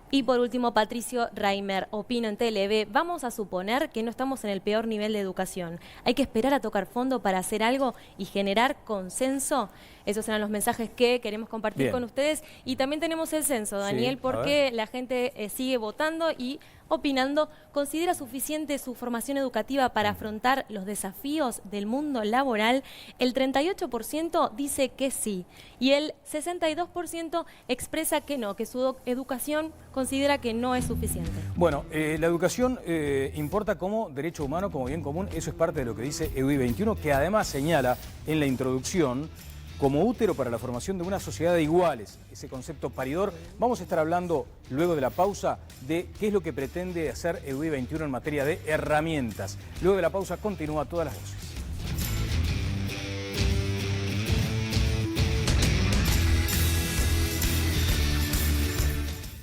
Y por último, Patricio Reimer, opino en TLV, vamos a suponer que no estamos en el peor nivel de educación. Hay que esperar a tocar fondo para hacer algo y generar consenso. Esos eran los mensajes que queremos compartir con ustedes. Y también tenemos el censo, Daniel, porque la gente sigue votando y opinando. ¿Considera suficiente su formación educativa para afrontar los desafíos del mundo laboral? El 38% dice que sí y el 62% expresa que no, que su educación considera que no es suficiente. Bueno, la educación importa como derecho humano, como bien común. Eso es parte de lo que dice EDUI 21, que además señala en la introducción como útero para la formación de una sociedad de iguales, ese concepto paridor. Vamos a estar hablando luego de la pausa de qué es lo que pretende hacer EDUI 21 en materia de herramientas. Luego de la pausa continúa Todas las Voces.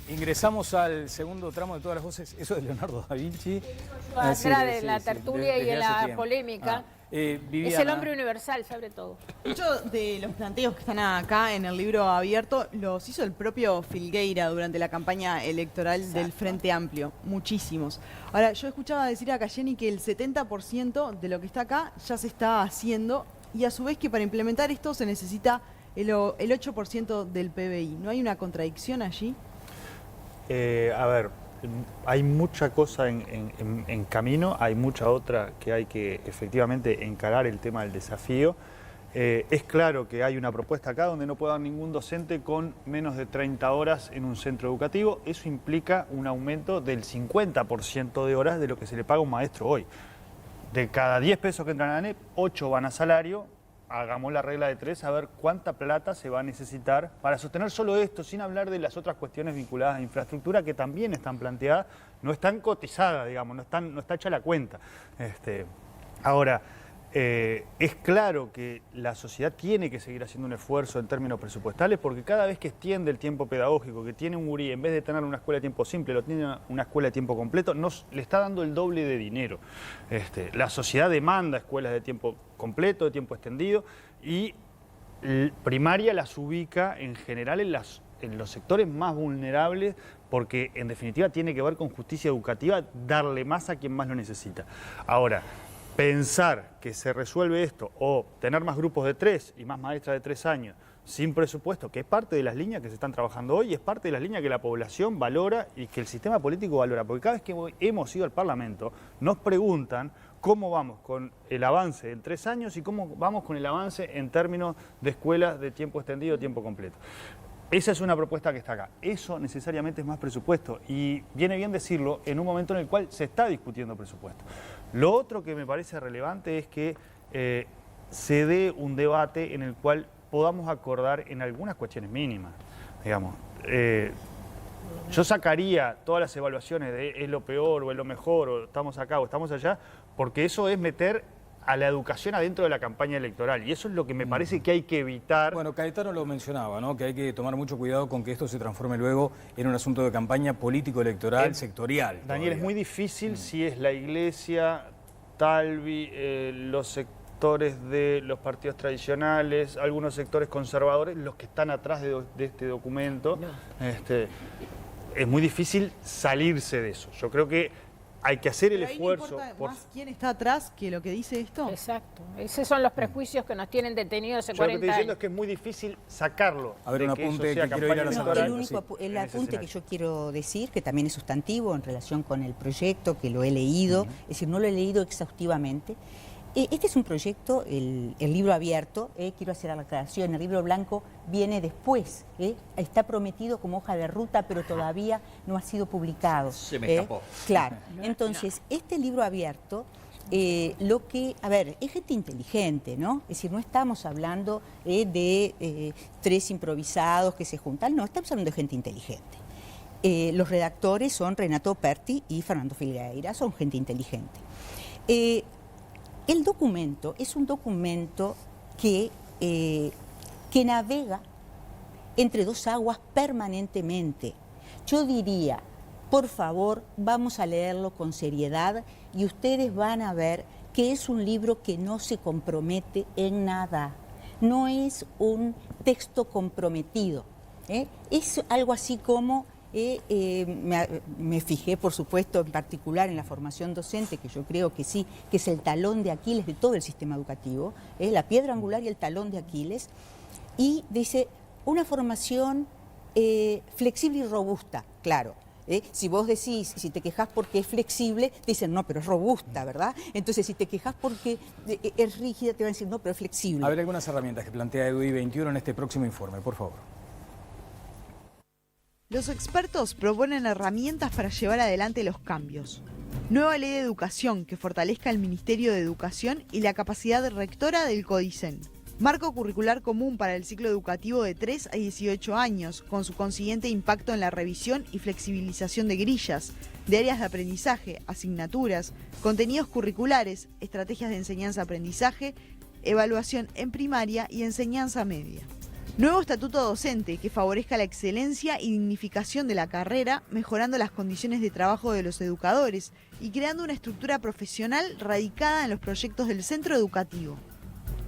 Ingresamos al segundo tramo de Todas las Voces. Eso de Leonardo da Vinci. Atrás de la tertulia y de la polémica. Viviana. Es el hombre universal, sobre todo. Muchos de los planteos que están acá en el libro abierto los hizo el propio Filgueira durante la campaña electoral del Frente Amplio. Muchísimos. Ahora, yo escuchaba decir a Cayeni que el 70% de lo que está acá ya se está haciendo y a su vez que para implementar esto se necesita el 8% del PBI. ¿No hay una contradicción allí? A ver, hay mucha cosa en camino, hay mucha otra que hay que efectivamente encarar el tema del desafío. Es claro que hay una propuesta acá donde no puede haber ningún docente con menos de 30 horas en un centro educativo. Eso implica un aumento del 50% de horas de lo que se le paga a un maestro hoy. De cada 10 pesos que entran a la ANEP, 8 van a salario. Hagamos la regla de 3 a ver cuánta plata se va a necesitar para sostener solo esto, sin hablar de las otras cuestiones vinculadas a infraestructura que también están planteadas, no están cotizadas, digamos, no está hecha la cuenta. Ahora, es claro que la sociedad tiene que seguir haciendo un esfuerzo en términos presupuestales porque cada vez que extiende el tiempo pedagógico, que tiene un gurí, en vez de tener una escuela de tiempo simple, lo tiene una escuela de tiempo completo, le está dando el doble de dinero. La sociedad demanda escuelas de tiempo completo, de tiempo extendido, y primaria las ubica en general en los sectores más vulnerables porque en definitiva tiene que ver con justicia educativa, darle más a quien más lo necesita. Ahora, pensar que se resuelve esto o tener más grupos de 3 y más maestras de 3 años sin presupuesto, que es parte de las líneas que se están trabajando hoy, es parte de las líneas que la población valora y que el sistema político valora, porque cada vez que hemos ido al Parlamento nos preguntan cómo vamos con el avance en 3 años y cómo vamos con el avance en términos de escuelas de tiempo extendido, tiempo completo. Esa es una propuesta que está acá. Eso necesariamente es más presupuesto y viene bien decirlo en un momento en el cual se está discutiendo presupuesto. Lo otro que me parece relevante es que se dé un debate en el cual podamos acordar en algunas cuestiones mínimas. Digamos, yo sacaría todas las evaluaciones de es lo peor o es lo mejor o estamos acá o estamos allá, porque eso es meter a la educación adentro de la campaña electoral y eso es lo que me parece que hay que evitar. Bueno, Cayetano lo mencionaba, ¿no? Que hay que tomar mucho cuidado con que esto se transforme luego en un asunto de campaña político-electoral sectorial. Daniel, todavía. es muy difícil si es la Iglesia, Talvi, los sectores de los partidos tradicionales, algunos sectores conservadores, los que están atrás de este documento. No. Es muy difícil salirse de eso. Yo creo que hay que hacer el esfuerzo. ¿No importa más quién está atrás que lo que dice esto? Exacto. Esos son los prejuicios que nos tienen detenidos hace 40 años. Lo que estoy diciendo es que es muy difícil sacarlo. A ver, un apunte que quiero ir a la sala. El apunte que yo quiero decir, que también es sustantivo en relación con el proyecto, que lo he leído, es decir, no lo he leído exhaustivamente, Este es un proyecto, el libro abierto, quiero hacer la aclaración, el libro blanco viene después, está prometido como hoja de ruta, pero todavía no ha sido publicado. Se me escapó. Claro, entonces, este libro abierto, a ver, es gente inteligente, ¿no? Es decir, no estamos hablando de tres improvisados que se juntan, no, estamos hablando de gente inteligente. Los redactores son Renato Perti y Fernando Filgueira, son gente inteligente. El documento es un documento que navega entre dos aguas permanentemente. Yo diría, por favor, vamos a leerlo con seriedad y ustedes van a ver que es un libro que no se compromete en nada. No es un texto comprometido. Es algo así como... me fijé, por supuesto, en particular en la formación docente, que yo creo que sí, que es el talón de Aquiles de todo el sistema educativo, la piedra angular y el talón de Aquiles, y dice, una formación flexible y robusta, claro. Si vos decís, si te quejás porque es flexible, te dicen, no, pero es robusta, ¿verdad? Entonces, si te quejás porque es rígida, te van a decir, no, pero es flexible. A ver, algunas herramientas que plantea EDUI 21 en este próximo informe, por favor. Los expertos proponen herramientas para llevar adelante los cambios. Nueva ley de educación que fortalezca el Ministerio de Educación y la capacidad rectora del CODICEN. Marco curricular común para el ciclo educativo de 3 a 18 años, con su consiguiente impacto en la revisión y flexibilización de grillas, de áreas de aprendizaje, asignaturas, contenidos curriculares, estrategias de enseñanza-aprendizaje, evaluación en primaria y enseñanza media. Nuevo estatuto docente que favorezca la excelencia y dignificación de la carrera, mejorando las condiciones de trabajo de los educadores y creando una estructura profesional radicada en los proyectos del centro educativo.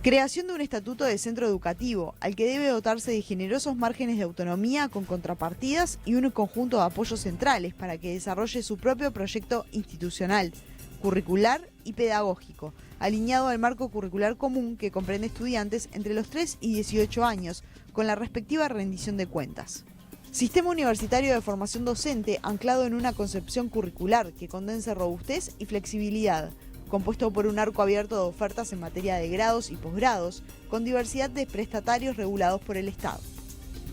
Creación de un estatuto de centro educativo, al que debe dotarse de generosos márgenes de autonomía con contrapartidas y un conjunto de apoyos centrales para que desarrolle su propio proyecto institucional, curricular y pedagógico, alineado al marco curricular común que comprende estudiantes entre los 3 y 18 años, con la respectiva rendición de cuentas. Sistema universitario de formación docente anclado en una concepción curricular que condense robustez y flexibilidad, compuesto por un arco abierto de ofertas en materia de grados y posgrados, con diversidad de prestatarios regulados por el Estado.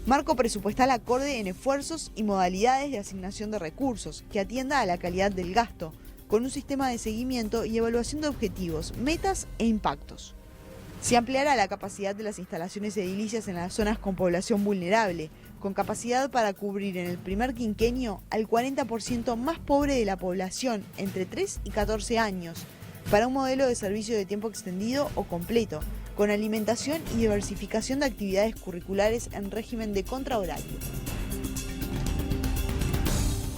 Marco presupuestal acorde en esfuerzos y modalidades de asignación de recursos, que atienda a la calidad del gasto, con un sistema de seguimiento y evaluación de objetivos, metas e impactos. Se ampliará la capacidad de las instalaciones edilicias en las zonas con población vulnerable, con capacidad para cubrir en el primer quinquenio al 40% más pobre de la población entre 3 y 14 años, para un modelo de servicio de tiempo extendido o completo, con alimentación y diversificación de actividades curriculares en régimen de contrahorario.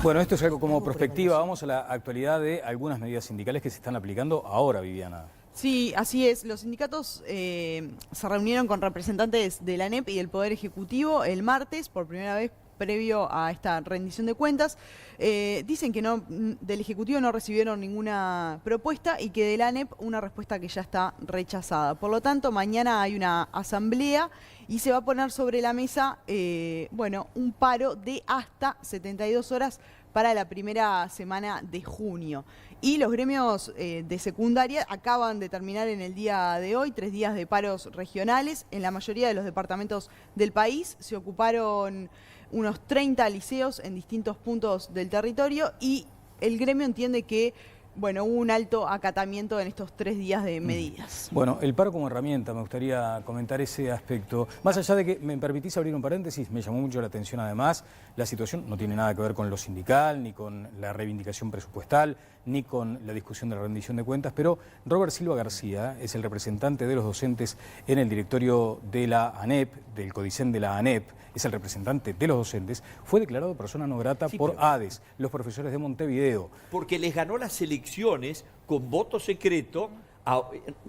Bueno, esto es algo como perspectiva. Vamos a la actualidad de algunas medidas sindicales que se están aplicando ahora, Viviana. Sí, así es. Los sindicatos se reunieron con representantes de la ANEP y del Poder Ejecutivo el martes, por primera vez previo a esta rendición de cuentas. Dicen que del Ejecutivo no recibieron ninguna propuesta y que de la ANEP una respuesta que ya está rechazada. Por lo tanto, mañana hay una asamblea y se va a poner sobre la mesa un paro de hasta 72 horas para la primera semana de junio. Y los gremios de secundaria acaban de terminar en el día de hoy 3 días de paros regionales. En la mayoría de los departamentos del país se ocuparon unos 30 liceos en distintos puntos del territorio y el gremio entiende que hubo un alto acatamiento en estos 3 días de medidas. Bueno, el paro como herramienta, me gustaría comentar ese aspecto. Más allá de que, me permitís abrir un paréntesis, me llamó mucho la atención además, la situación no tiene nada que ver con lo sindical, ni con la reivindicación presupuestal, ni con la discusión de la rendición de cuentas, pero Robert Silva García es el representante de los docentes en el directorio de la ANEP, del CODICEN de la ANEP, es el representante de los docentes, fue declarado persona no grata por ADES, los profesores de Montevideo. Porque les ganó las elecciones con voto secreto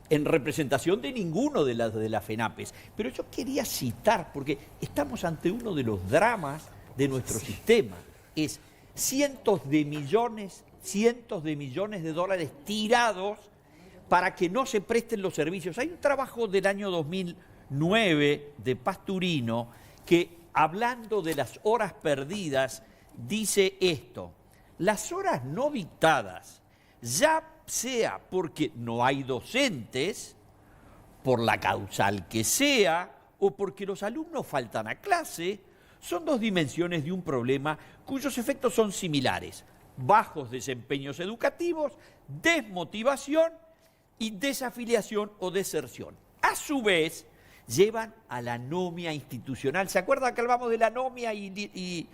en representación de ninguno de las FENAPES. Pero yo quería citar, porque estamos ante uno de los dramas de nuestro sistema. Es cientos de millones de dólares tirados para que no se presten los servicios. Hay un trabajo del año 2009 de Pasturino que, hablando de las horas perdidas, dice esto: las horas no dictadas ya sea porque no hay docentes, por la causal que sea, o porque los alumnos faltan a clase, son dos dimensiones de un problema cuyos efectos son similares: bajos desempeños educativos, desmotivación y desafiliación o deserción. A su vez, llevan a la anomia institucional. ¿Se acuerdan que hablamos de la anomia y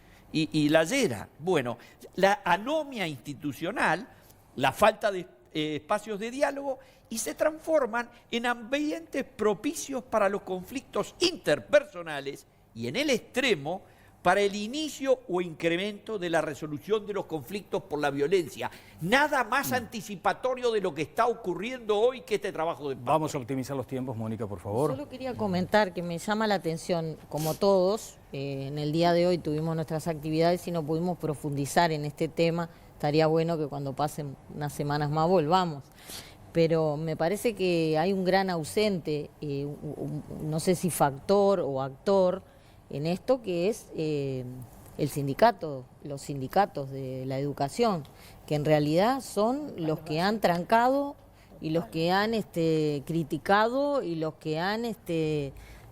la hiera? Bueno, la anomia institucional, la falta de espacios de diálogo, y se transforman en ambientes propicios para los conflictos interpersonales y, en el extremo, para el inicio o incremento de la resolución de los conflictos por la violencia. Nada más anticipatorio de lo que está ocurriendo hoy que este trabajo de paz. Vamos a optimizar los tiempos, Mónica, por favor. Solo quería comentar que me llama la atención, como todos, en el día de hoy tuvimos nuestras actividades y no pudimos profundizar en este tema. Estaría bueno que cuando pasen unas semanas más volvamos. Pero me parece que hay un gran ausente, no sé si factor o actor, en esto, que es el sindicato, los sindicatos de la educación, que en realidad son los que han trancado y los que han criticado y los que han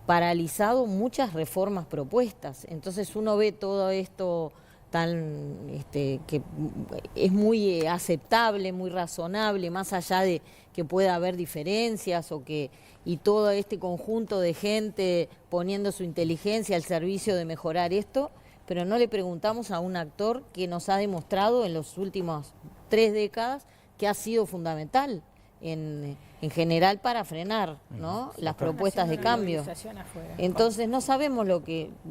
paralizado muchas reformas propuestas. Entonces uno ve todo esto tan que es muy aceptable, muy razonable, más allá de que pueda haber diferencias y todo este conjunto de gente poniendo su inteligencia al servicio de mejorar esto, pero no le preguntamos a un actor que nos ha demostrado en las últimas 3 décadas que ha sido fundamental en general para frenar, ¿no?, las propuestas de cambio. Entonces no sabemos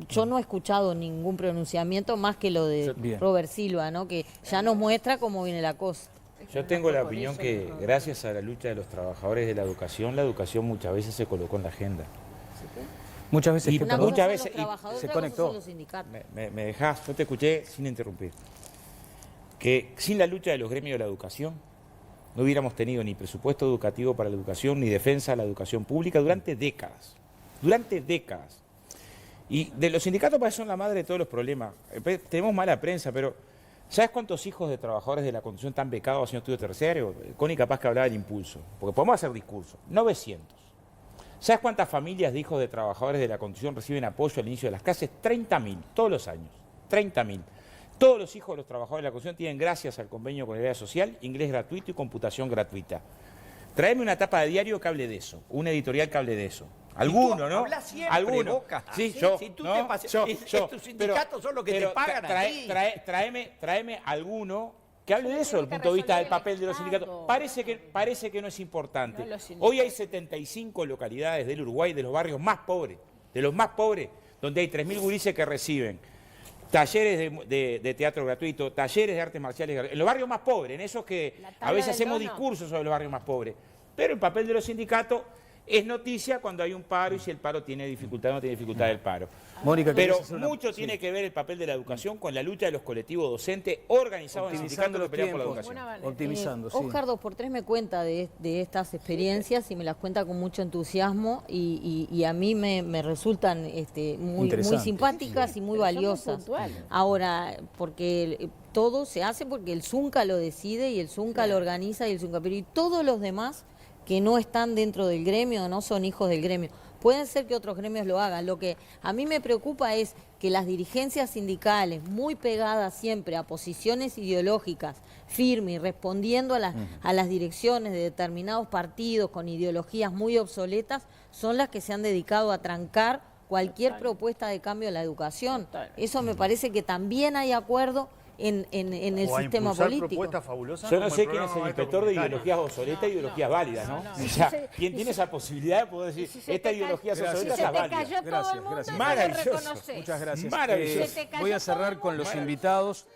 yo no he escuchado ningún pronunciamiento más que lo de Robert Silva, ¿no?, que ya nos muestra cómo viene la cosa. Yo tengo la opinión que gracias a la lucha de los trabajadores de la educación muchas veces se colocó en la agenda. Muchas veces, y muchas veces se conectó. Me dejás, yo te escuché sin interrumpir. Que sin la lucha de los gremios de la educación no hubiéramos tenido ni presupuesto educativo para la educación, ni defensa de la educación pública durante décadas. Durante décadas. Y de los sindicatos parece son la madre de todos los problemas. Tenemos mala prensa, pero ¿sabes cuántos hijos de trabajadores de la construcción están becados haciendo estudio terciario? Connie capaz que hablaba del impulso, porque podemos hacer discursos. 900. ¿Sabes cuántas familias de hijos de trabajadores de la construcción reciben apoyo al inicio de las clases? 30.000, todos los años. 30.000. Todos los hijos de los trabajadores de la construcción tienen, gracias al convenio con el área social, inglés gratuito y computación gratuita. Traeme una tapa de diario que hable de eso, una editorial que hable de eso. Alguno, ¿no? Habla siempre, alguno. Boca. Sí, yo. Si tú ¿no? te pasas, estos sindicatos son los que te pagan a ti. Tráeme alguno que hable de eso desde el punto de vista del papel de los sindicatos. Parece que no es importante. Hoy hay 75 localidades del Uruguay, de los barrios más pobres, donde hay 3.000 gurises que reciben talleres de teatro gratuito, talleres de artes marciales gratuitos, en los barrios más pobres, en esos que a veces hacemos discursos sobre los barrios más pobres. Pero el papel de los sindicatos es noticia cuando hay un paro y si el paro tiene dificultad o no tiene dificultad del paro. Mónica, pero mucho tiene que ver el papel de la educación con la lucha de los colectivos docentes organizados en sindicatos que pelean por la educación. Optimizando, sí. Oscar 2x3 me cuenta de estas experiencias y me las cuenta con mucho entusiasmo y a mí me resultan muy simpáticas y muy valiosas. Ahora, porque todo se hace porque el Zunca lo decide y el Zunca lo organiza y el Zunca, pero y todos los demás que no están dentro del gremio, no son hijos del gremio. Pueden ser que otros gremios lo hagan. Lo que a mí me preocupa es que las dirigencias sindicales, muy pegadas siempre a posiciones ideológicas, firmes y respondiendo a las direcciones de determinados partidos con ideologías muy obsoletas, son las que se han dedicado a trancar cualquier propuesta de cambio a la educación. Eso me parece que también hay acuerdo en el sistema político. Yo no sé quién es el inspector de ideologías obsoletas e ideologías válidas, ¿no? O sea, ¿quién tiene esa posibilidad de poder decir esta ideología es obsoleta es válida? Gracias. Maravilloso. Muchas gracias. Maravilloso. Voy a cerrar con los invitados.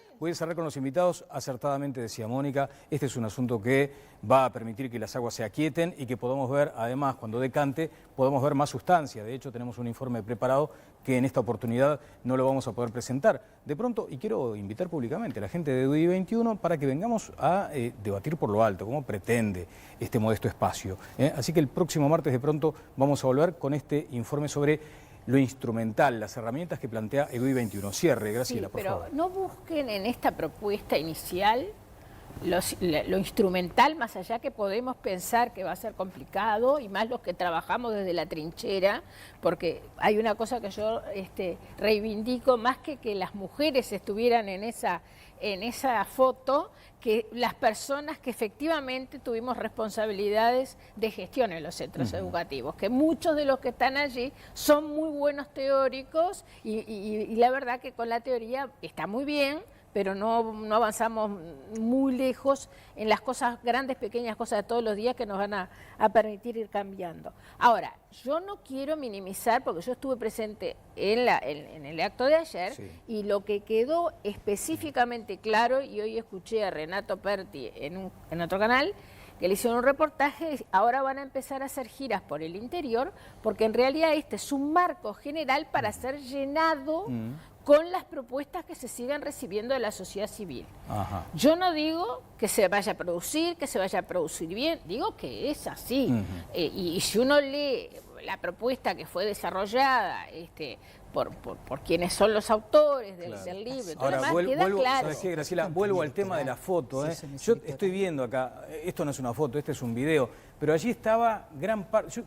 Acertadamente decía Mónica, este es un asunto que va a permitir que las aguas se aquieten y que podamos ver, además, cuando decante, podamos ver más sustancia. De hecho, tenemos un informe preparado que en esta oportunidad no lo vamos a poder presentar. De pronto, y quiero invitar públicamente a la gente de EDUI 21 para que vengamos a debatir por lo alto, como pretende este modesto espacio. Así que el próximo martes, de pronto, vamos a volver con este informe sobre lo instrumental, las herramientas que plantea EDUI 21. Cierre, Graciela, por favor. Pero no busquen en esta propuesta inicial lo instrumental, más allá que podemos pensar que va a ser complicado, y más los que trabajamos desde la trinchera, porque hay una cosa que yo reivindico, más que las mujeres estuvieran en esa foto, que las personas que efectivamente tuvimos responsabilidades de gestión en los centros educativos, que muchos de los que están allí son muy buenos teóricos y la verdad que con la teoría está muy bien, pero no avanzamos muy lejos en las cosas grandes, pequeñas cosas de todos los días que nos van a permitir ir cambiando. Ahora, yo no quiero minimizar, porque yo estuve presente en el acto de ayer, sí, y lo que quedó específicamente claro, y hoy escuché a Renato Perti en otro canal, que le hicieron un reportaje, ahora van a empezar a hacer giras por el interior, porque en realidad este es un marco general para ser llenado con las propuestas que se sigan recibiendo de la sociedad civil. Ajá. Yo no digo que se vaya a producir bien, digo que es así. Y si uno lee la propuesta que fue desarrollada por quienes son los autores del libro, todo lo demás, queda claro. ¿Sabes qué, Graciela? Vuelvo al tema de la foto. Sí, yo estoy viendo acá, esto no es una foto, este es un video, pero allí estaba gran parte,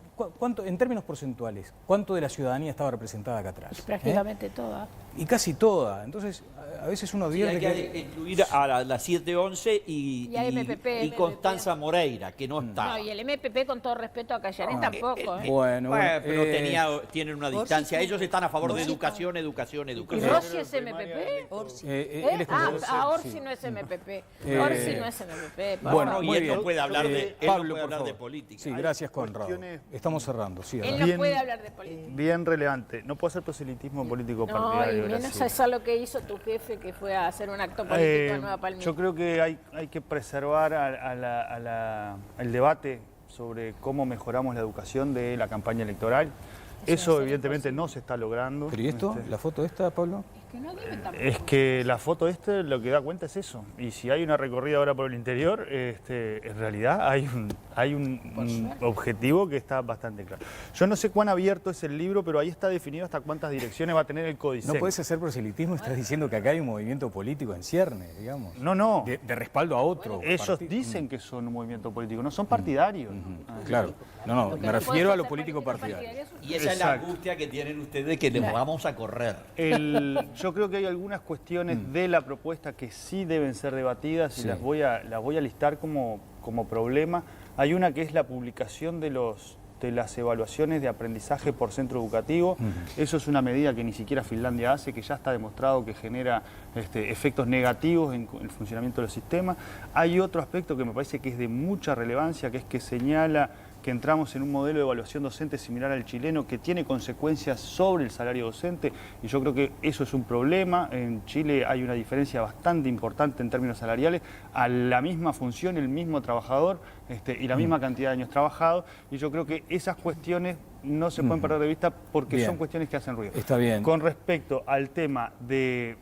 en términos porcentuales, ¿cuánto de la ciudadanía estaba representada acá atrás? Prácticamente toda. Y casi toda. Entonces, a veces uno advierte que hay que incluir a la 711 y Constanza Moreira, que no está. No, y el MPP, con todo respeto a Callaret, tampoco. Bueno, pero tienen una distancia. Ellos están a favor de educación. ¿Y Rossi es MPP? Orsi no es MPP. Orsi no es MPP. Bueno, y él no puede hablar de política. Sí, gracias, Conrado. Estamos cerrando. Sí, él no puede hablar de política. Bien relevante. No puede hacer proselitismo político partidario. No, y menos hacer lo que hizo tu jefe, que fue a hacer un acto político en Nueva Palmira. Yo creo que hay que preservar el debate sobre cómo mejoramos la educación de la campaña electoral. Eso evidentemente no se está logrando. ¿Pero y esto? ¿La foto esta, Pablo? Es que la foto lo que da cuenta es eso. Y si hay una recorrida ahora por el interior, en realidad hay un objetivo que está bastante claro. Yo no sé cuán abierto es el libro, pero ahí está definido hasta cuántas direcciones va a tener el códice. No puedes hacer proselitismo, estás diciendo que acá hay un movimiento político en cierne, digamos. No. De respaldo a otro. Ellos dicen que son un movimiento político, no son partidarios. Claro. No, me refiero a lo político partidario. Y esa es la angustia que tienen ustedes, que les vamos a correr. Yo creo que hay algunas cuestiones de la propuesta que sí deben ser debatidas y las voy a listar como problema. Hay una que es la publicación de las evaluaciones de aprendizaje por centro educativo. Eso es una medida que ni siquiera Finlandia hace, que ya está demostrado que genera efectos negativos en el funcionamiento de los sistemas. Hay otro aspecto que me parece que es de mucha relevancia, que es que señala que entramos en un modelo de evaluación docente similar al chileno que tiene consecuencias sobre el salario docente, y yo creo que eso es un problema. En Chile hay una diferencia bastante importante en términos salariales, a la misma función, el mismo trabajador y la misma cantidad de años trabajados, y yo creo que esas cuestiones no se pueden perder de vista porque son cuestiones que hacen ruido. Está bien. Con respecto al tema de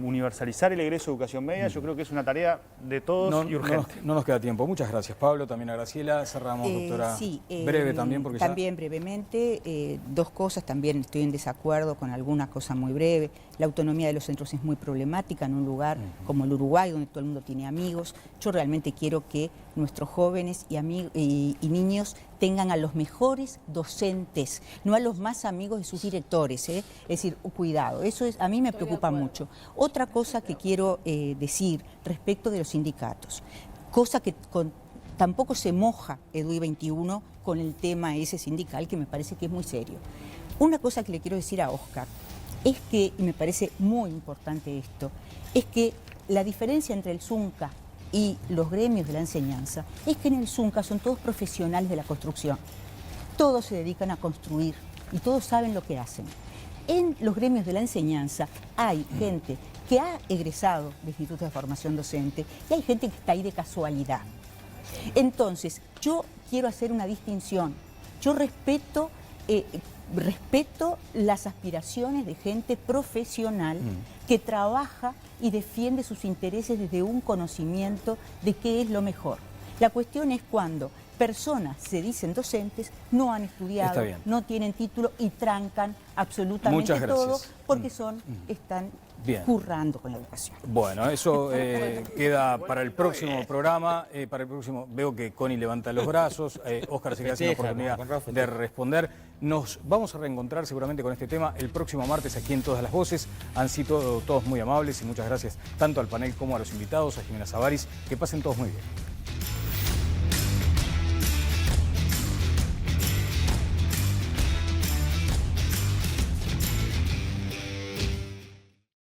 universalizar el egreso de educación media, yo creo que es una tarea de todos y urgente. No nos queda tiempo. Muchas gracias, Pablo, también a Graciela. Cerramos, doctora. Sí, breve también, porque también brevemente, dos cosas, también estoy en desacuerdo con alguna cosa muy breve. La autonomía de los centros es muy problemática en un lugar como el Uruguay, donde todo el mundo tiene amigos. Yo realmente quiero que nuestros jóvenes y niños tengan a los mejores docentes, no a los más amigos de sus directores. Es decir, cuidado, eso a mí me preocupa mucho. Otra cosa que quiero decir respecto de los sindicatos, cosa que tampoco se moja EDUI 21 con el tema ese sindical, que me parece que es muy serio. Una cosa que le quiero decir a Oscar es que, y me parece muy importante esto, es que la diferencia entre el ZUNCA y los gremios de la enseñanza es que en el ZUNCA son todos profesionales de la construcción. Todos se dedican a construir y todos saben lo que hacen. En los gremios de la enseñanza hay gente que ha egresado de institutos de formación docente y hay gente que está ahí de casualidad. Entonces, yo quiero hacer una distinción. Yo respeto las aspiraciones de gente profesional que trabaja y defiende sus intereses desde un conocimiento de qué es lo mejor. La cuestión es cuando personas se dicen docentes, no han estudiado, no tienen título y trancan absolutamente todo porque están Bien. currando con la educación. Bueno, eso queda para el próximo programa. Veo que Connie levanta los brazos, Óscar se queda sin oportunidad de responder. Nos vamos a reencontrar seguramente con este tema el próximo martes aquí en Todas las Voces. Han sido todos muy amables y muchas gracias tanto al panel como a los invitados, a Jimena Savaris. Que pasen todos muy bien.